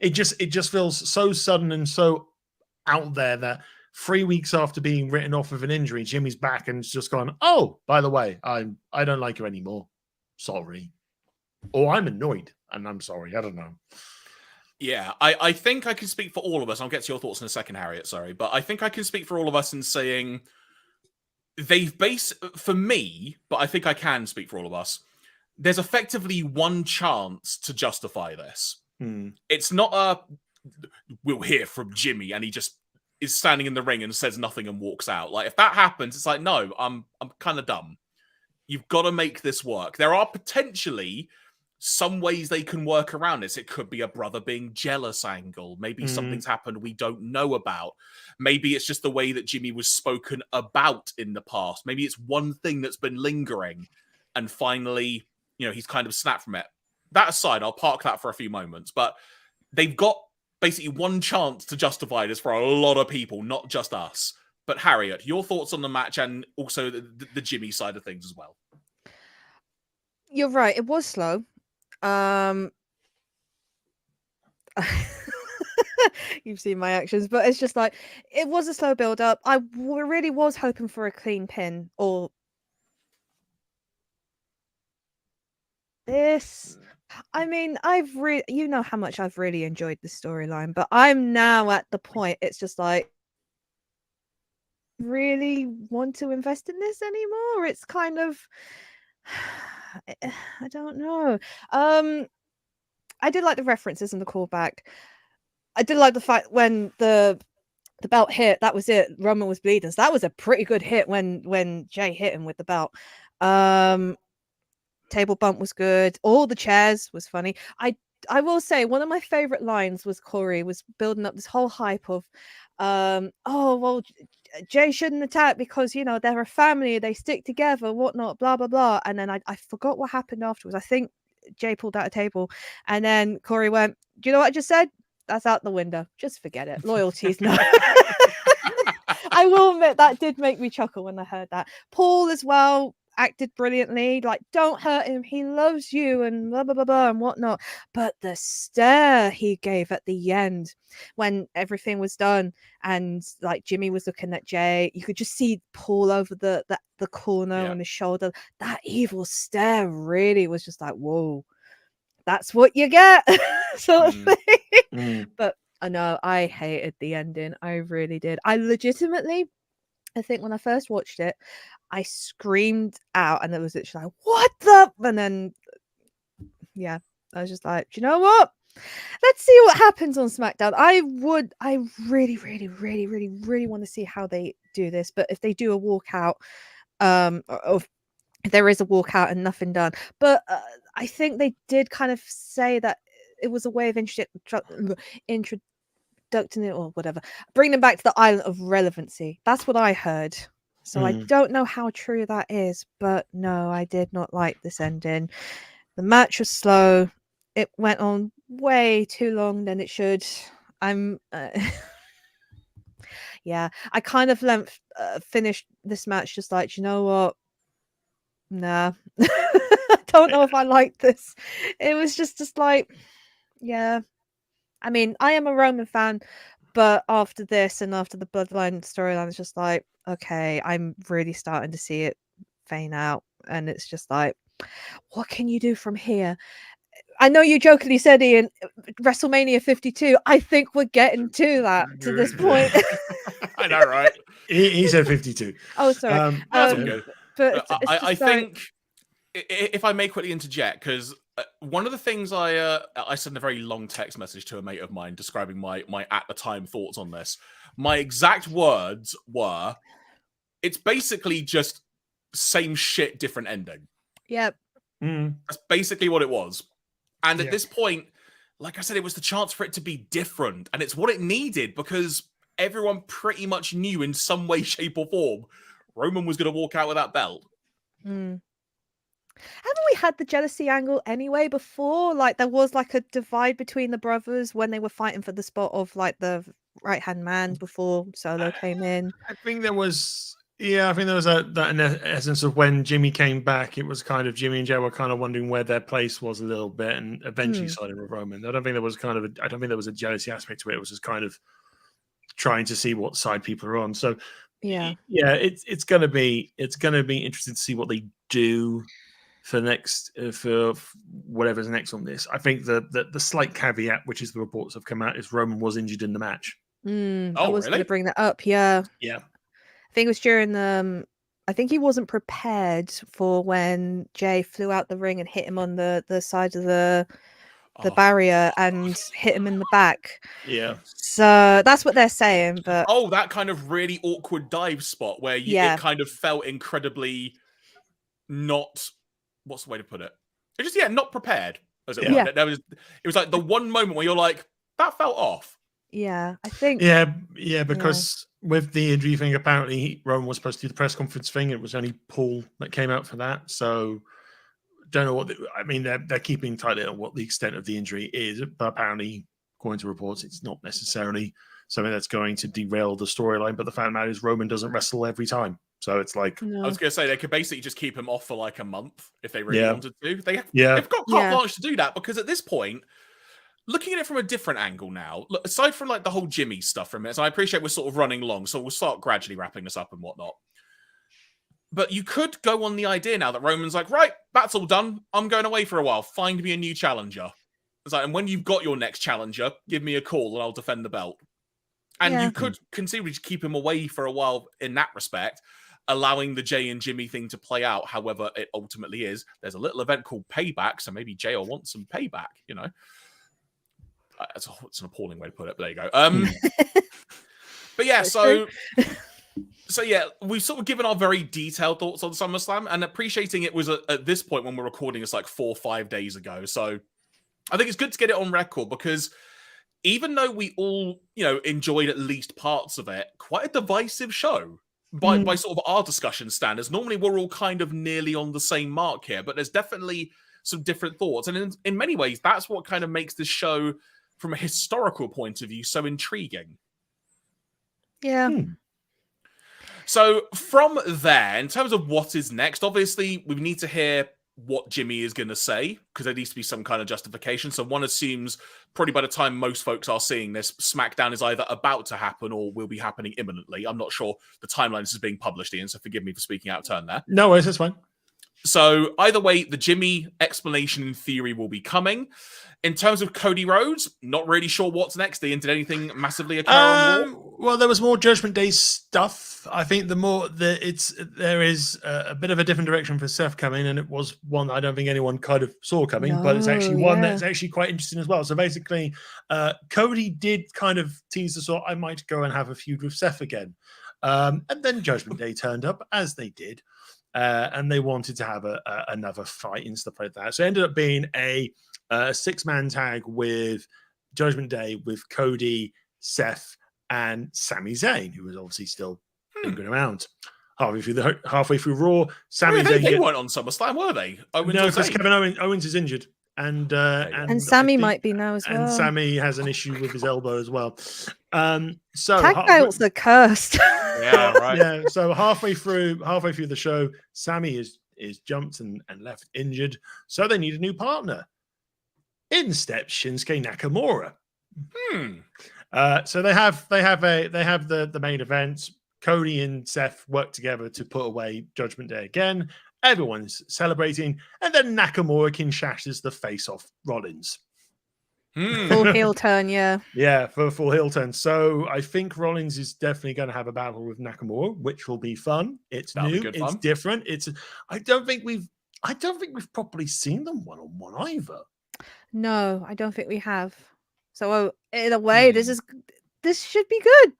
it just feels so sudden and so out there that 3 weeks after being written off with an injury, Jimmy's back and it's just gone, oh, by the way, I don't like her anymore. Sorry. Or I'm annoyed and I'm sorry. I don't know. Yeah, I think I can speak for all of us. I'll get to your thoughts in a second, Harriet, sorry. But I think I can speak for all of us in saying for me, but I think I can speak for all of us, there's effectively one chance to justify this. It's not we'll hear from Jimmy and he just is standing in the ring and says nothing and walks out. Like, if that happens, it's like, no, I'm kind of dumb. You've got to make this work. There are potentially some ways they can work around this. It could be a brother being jealous angle. Maybe something's happened we don't know about. Maybe it's just the way that Jimmy was spoken about in the past. Maybe it's one thing that's been lingering and finally, he's kind of snapped from it. That aside, I'll park that for a few moments, but they've got basically one chance to justify this for a lot of people, not just us. But Harriet, your thoughts on the match and also the Jimmy side of things as well. You're right. It was slow. You've seen my actions, but it's just like, it was a slow build up. I really was hoping for a clean pin or this. I mean, you know how much I've really enjoyed the storyline, but I'm now at the point, it's just like, really want to invest in this anymore. It's kind of, I don't know. I did like the references and the callback. I did like the fact when the belt hit, that was it. Roman was bleeding. So that was a pretty good hit when Jay hit him with the belt. Table bump was good. All the chairs was funny. I will say one of my favorite lines was Corey was building up this whole hype of, oh, well, Jay shouldn't attack because, they're a family, they stick together, whatnot, blah, blah, blah. And then I forgot what happened afterwards. I think Jay pulled out a table and then Corey went, do you know what I just said? That's out the window. Just forget it. Loyalty's not. I will admit that did make me chuckle when I heard that. Paul as well acted brilliantly. Like, don't hurt him. He loves you and blah, blah, blah, blah and whatnot. But the stare he gave at the end when everything was done and like Jimmy was looking at Jay, you could just see Paul over the corner on his shoulder. That evil stare really was just like, whoa. that's what you get, sort of thing. Mm. But I know I hated the ending. I really did. I think when I first watched it, I screamed out, and it was literally like, "What the?" And then, yeah, I was just like, "Do you know what? Let's see what happens on SmackDown." I really, really, really, really, really want to see how they do this. But if they do a walkout, or if there is a walkout and nothing done, but I think they did kind of say that it was a way of introducing it, or whatever, bring them back to the island of relevancy. That's what I heard. So I don't know how true that is, but no, I did not like this ending. The match was slow. It went on way too long than it should. Yeah, I kind of finished this match just like, you know what? Nah. I don't know if I like this. It was just like, yeah. I mean, I am a Roman fan, but after this and after the Bloodline storyline, it's just like, okay, I'm really starting to see it fade out. And it's just like, what can you do from here? I know you jokingly said, Ian, WrestleMania 52. I think we're getting to that, to this point. I know, right? He said 52. Oh, sorry. That's all good. But I think, if I may quickly interject, because one of the things I sent a very long text message to a mate of mine describing my at the time thoughts on this. My exact words were, it's basically just same shit, different ending. Yep. That's basically what it was. And at this point, like I said, it was the chance for it to be different. And it's what it needed, because everyone pretty much knew in some way, shape, or form Roman was going to walk out with that belt. Haven't we had the jealousy angle anyway before? Like, there was like a divide between the brothers when they were fighting for the spot of like the right hand man before Solo came in. I think there was that in essence of when Jimmy came back. It was kind of Jimmy and Joe were kind of wondering where their place was a little bit, and eventually siding with Roman. I don't think there was a jealousy aspect to it. It was just kind of trying to see what side people are on. So yeah, it's gonna be interesting to see what they do for next for whatever's next on this. I think the slight caveat, which is the reports have come out, is Roman was injured in the match. I was going to bring that up. Yeah. I think it was during I think he wasn't prepared for when Jay flew out the ring and hit him on the side of the barrier and hit him in the back. Yeah. So that's what they're saying. But that kind of really awkward dive spot where it kind of felt incredibly not. What's the way to put it? It's just not prepared. As it were. It was like the one moment where you're like, that felt off. Yeah, I think. Yeah, because with the injury thing, apparently Roman was supposed to do the press conference thing. It was only Paul that came out for that. So don't know what. They're keeping tightly on what the extent of the injury is, but apparently, according to reports, it's not necessarily something that's going to derail the storyline. But the fact of the matter is, Roman doesn't wrestle every time. So it's like, no. I was going to say, they could basically just keep him off for like a month if they really wanted to. They've got carte blanche to do that, because at this point, looking at it from a different angle now, aside from like the whole Jimmy stuff for a minute, so I appreciate we're sort of running long, so we'll start gradually wrapping this up and whatnot. But you could go on the idea now that Roman's like, right, that's all done. I'm going away for a while. Find me a new challenger. It's like, and when you've got your next challenger, give me a call and I'll defend the belt. And you could conceivably just keep him away for a while in that respect, allowing the Jay and Jimmy thing to play out however it ultimately is. There's a little event called Payback, so maybe Jay will want some payback, you know. It's an appalling way to put it, but there you go. But yeah, so yeah, we've sort of given our very detailed thoughts on SummerSlam, and appreciating it was at this point when we're recording it's like 4 or 5 days ago. So I think it's good to get it on record, because even though we all, enjoyed at least parts of it, quite a divisive show by sort of our discussion standards. Normally we're all kind of nearly on the same mark here, but there's definitely some different thoughts. And in many ways, that's what kind of makes this show, from a historical point of view, so intriguing. Yeah. So from there, in terms of what is next, obviously we need to hear what Jimmy is going to say, because there needs to be some kind of justification. So one assumes probably by the time most folks are seeing this, SmackDown is either about to happen or will be happening imminently. I'm not sure the timeline this is being published, Ian, so forgive me for speaking out of turn there. No worries, that's fine. So either way, the Jimmy explanation in theory will be coming. In terms of Cody Rhodes, not really sure what's next. Did anything massively occur on Raw? Well, there was more Judgment Day stuff. I think there is a bit of a different direction for Seth coming, and it was one that I don't think anyone kind of saw coming, but it's actually one that's actually quite interesting as well. So basically, Cody did kind of tease the sort, I might go and have a feud with Seth again. And then Judgment Day turned up, as they did, and they wanted to have another fight and stuff like that. So it ended up being a 6-man tag with Judgment Day, with Cody, Seth, and Sami Zayn, who was obviously still lingering around. Halfway through Raw, Sami Zayn. They weren't on SummerSlam, were they? No, because Kevin Owens is injured. And Sami might be now as well. And Sami has an issue with his elbow as well. So tag belts are cursed. Yeah, right. Yeah. So halfway through the show, Sami is jumped and left injured. So they need a new partner. In steps Shinsuke Nakamura. So they have the main event. Cody and Seth work together to put away Judgment Day again. Everyone's celebrating, and then Nakamura kinshashes the face off Rollins. Full heel turn, yeah. Yeah, for a full heel turn. So I think Rollins is definitely going to have a battle with Nakamura, which will be fun. That'll new, it's fun. Different. I don't think we've properly seen them one-on-one either. No, I don't think we have. So in a way, this should be good.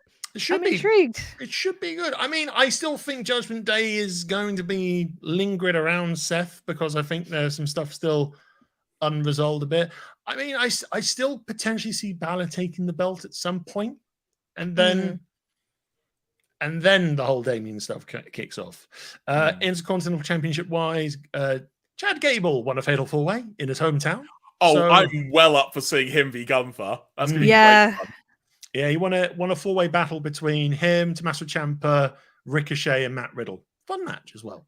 I'm intrigued. It should be good. I mean, I still think Judgment Day is going to be lingering around Seth because I think there's some stuff still unresolved a bit. I mean, I still potentially see Balor taking the belt at some point, and then the whole Damien stuff kicks off. Intercontinental Championship wise, Chad Gable won a fatal 4-way in his hometown. Oh, so, I'm well up for seeing him v Gunther. That's gonna be great fun. Yeah, he won a 4-way battle between him, Tommaso Ciampa, Ricochet, and Matt Riddle. Fun match as well.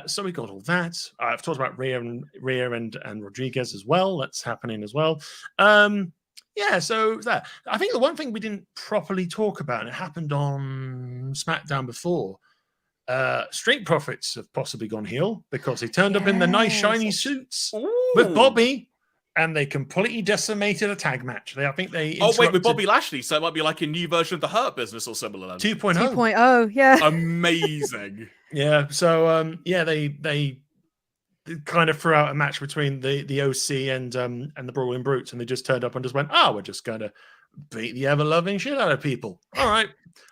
So we got all that. I've talked about Rhea and Rodriguez as well. That's happening as well. So that. I think the one thing we didn't properly talk about, and it happened on SmackDown before, Street Profits have possibly gone heel because they turned up in the nice shiny suits with Bobby. And they completely decimated a tag match. I think they with Bobby Lashley, so it might be like a new version of the Hurt Business or similar then. 2.0. 2.0, yeah. Amazing. Yeah, so they kind of threw out a match between the OC and the Brawling Brutes, and they just turned up and just went, we're just gonna beat the ever-loving shit out of people. All right.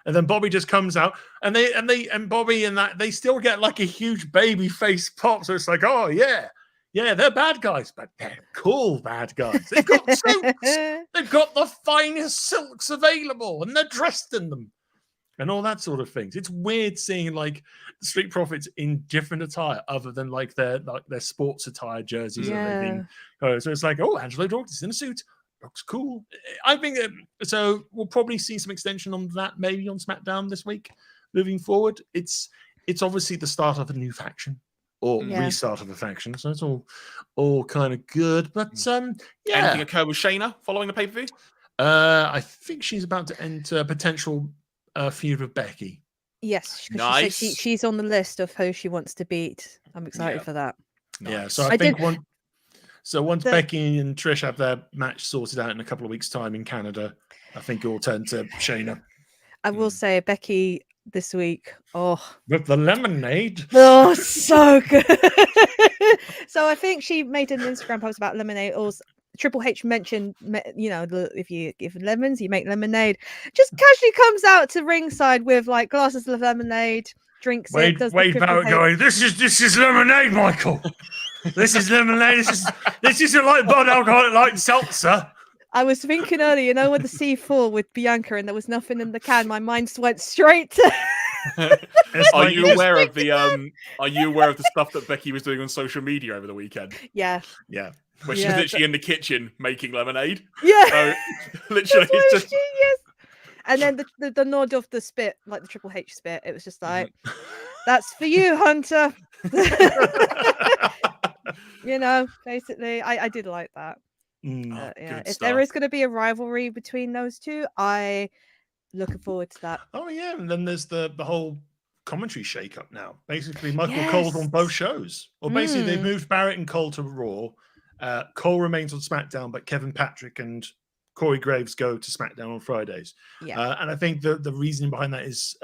And then Bobby just comes out, and Bobby and that they still get like a huge baby face pop. So it's like, oh yeah. Yeah, they're bad guys, but they're cool bad guys. They've got silks. They've got the finest silks available, and they're dressed in them, and all that sort of things. It's weird seeing like the Street Profits in different attire, other than like their sports attire jerseys and everything. So it's like, Angelo Dawkins in a suit, looks cool. I think so. We'll probably see some extension on that maybe on SmackDown this week. Moving forward, it's obviously the start of a new faction. Or restart of a faction, so it's all kind of good. But anything occur with Shayna following the pay-per-view? I think she's about to enter a potential feud with Becky. Yes, nice. She's on the list of who she wants to beat. I'm excited for that. Nice. Yeah, so I think once Becky and Trish have their match sorted out in a couple of weeks' time in Canada, I think it will turn to Shayna. I will say Becky this week. With the lemonade. So good. So I think she made an Instagram post about lemonade. Or Triple H mentioned, if you give lemons, you make lemonade. Just casually comes out to ringside with like glasses of lemonade, drinks Wade Barrett going, this is lemonade, Michael. This is lemonade. This isn't like Bud alcoholic like seltzer. I was thinking earlier, with the C4 with Bianca and there was nothing in the can, my mind went straight to... Are you aware of the stuff that Becky was doing on social media over the weekend? Yeah. Where she's literally in the kitchen making lemonade. Yeah. So literally it's just genius. And then the nod of the spit, like the Triple H spit, it was just like, that's for you, Hunter. Basically, I did like that. If there is going to be a rivalry between those two, I looking forward to that. Oh yeah, and then there's the whole commentary shake-up now. Basically, Michael Cole's on both shows. Or basically, they've moved Barrett and Cole to Raw. Cole remains on SmackDown, but Kevin Patrick and Corey Graves go to SmackDown on Fridays. Yeah. And I think the reasoning behind that is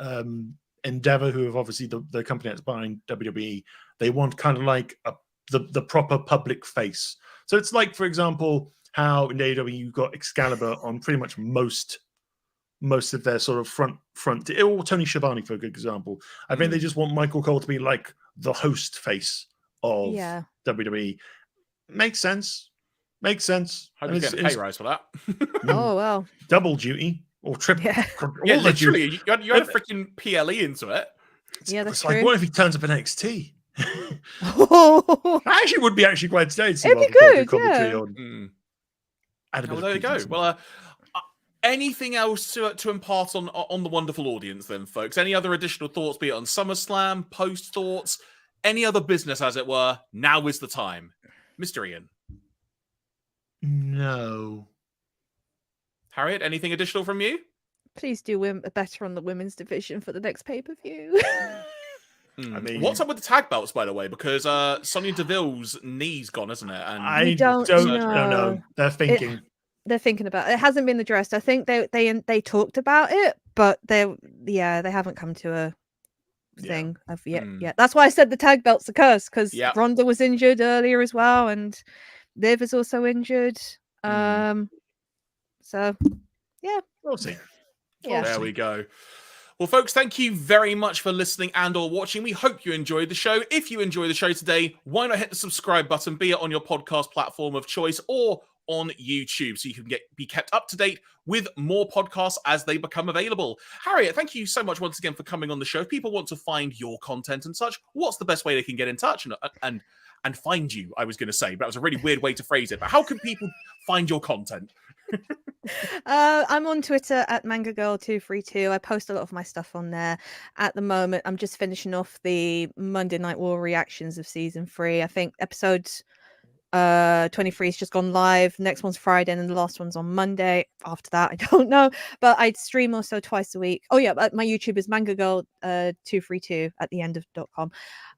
Endeavor, who have obviously the company that's buying WWE, they want kind of like the proper public face. So it's like, for example, how in AEW you've got Excalibur on pretty much most of their sort of front, or Tony Schiavone for a good example. I think they just want Michael Cole to be like the host face of WWE. Makes sense. Hope you get a pay rise for that. Oh, well. Double duty or triple. Yeah. Yeah, literally. You had a freaking PLE into it. That's like, true. what if he turns up in NXT? Oh. I actually would be quite excited to see It'd be Michael Cole do good, commentary yeah. on. Well, there you go. Well, anything else to impart on the wonderful audience then, folks? Any other additional thoughts, be it on SummerSlam, post thoughts, any other business, as it were? Now is the time. Mr. Ian. No. Harriet, anything additional from you? Please do better on the women's division for the next pay-per-view. I mean, what's up with the tag belts, by the way? Because Sonya Deville's knee's gone, isn't it? And I don't know. They're thinking. They're thinking about it. It hasn't been addressed. I think they talked about it, but they haven't come to a thing of yet. Yeah, that's why I said the tag belts are cursed, because Ronda was injured earlier as well, and Liv is also injured. So yeah, we'll see. Yeah. There we go. Well, folks, thank you very much for listening and or watching. We hope you enjoyed the show. If you enjoyed the show today, why not hit the subscribe button, be it on your podcast platform of choice or on YouTube, so you can be kept up to date with more podcasts as they become available. Harriet, thank you so much once again for coming on the show. If people want to find your content and such, what's the best way they can get in touch and find you? I was going to say, but that was a really weird way to phrase it. But how can people find your content? I'm on Twitter at MangaGirl232. I post a lot of my stuff on there. At the moment, I'm just finishing off the Monday Night War reactions of season 3. I think episode 23 has just gone live. Next one's Friday, and then the last one's on Monday. After that, I don't know, but I stream also twice a week. Oh yeah, my YouTube is MangaGirl232 at the end of .com,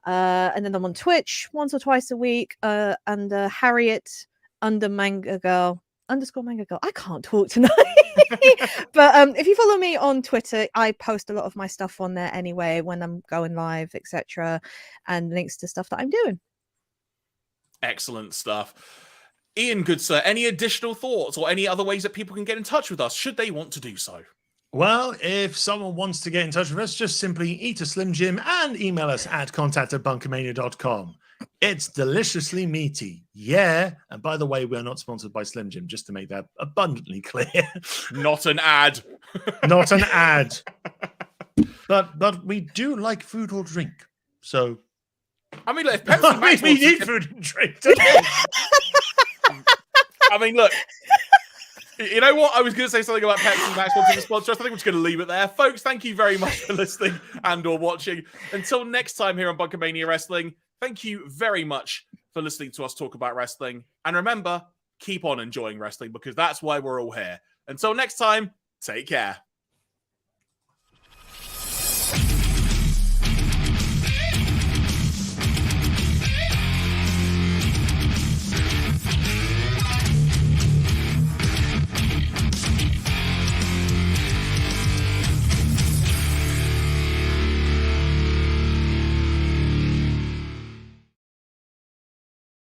and then I'm on Twitch once or twice a week under Harriet under MangaGirl _MangaGirl. I can't talk tonight. But if you follow me on Twitter, I post a lot of my stuff on there anyway when I'm going live, etc., and links to stuff that I'm doing. Excellent stuff. Ian, good sir, any additional thoughts or any other ways that people can get in touch with us should they want to do so? Well, if someone wants to get in touch with us, just simply eat a Slim Jim and email us at contact@bunkamania.com. It's deliciously meaty. Yeah. And by the way, we're not sponsored by Slim Jim, just to make that abundantly clear. Not an ad. Not an ad. But we do like food or drink. So I mean, look, if Pepsi Max we need food and drink. I mean, look. You know what? I was going to say something about Pepsi Max wanting to sponsor us. I think we're just going to leave it there. Folks, thank you very much for listening and or watching. Until next time here on BunkaMania Wrestling, thank you very much for listening to us talk about wrestling. And remember, keep on enjoying wrestling, because that's why we're all here. Until next time, take care.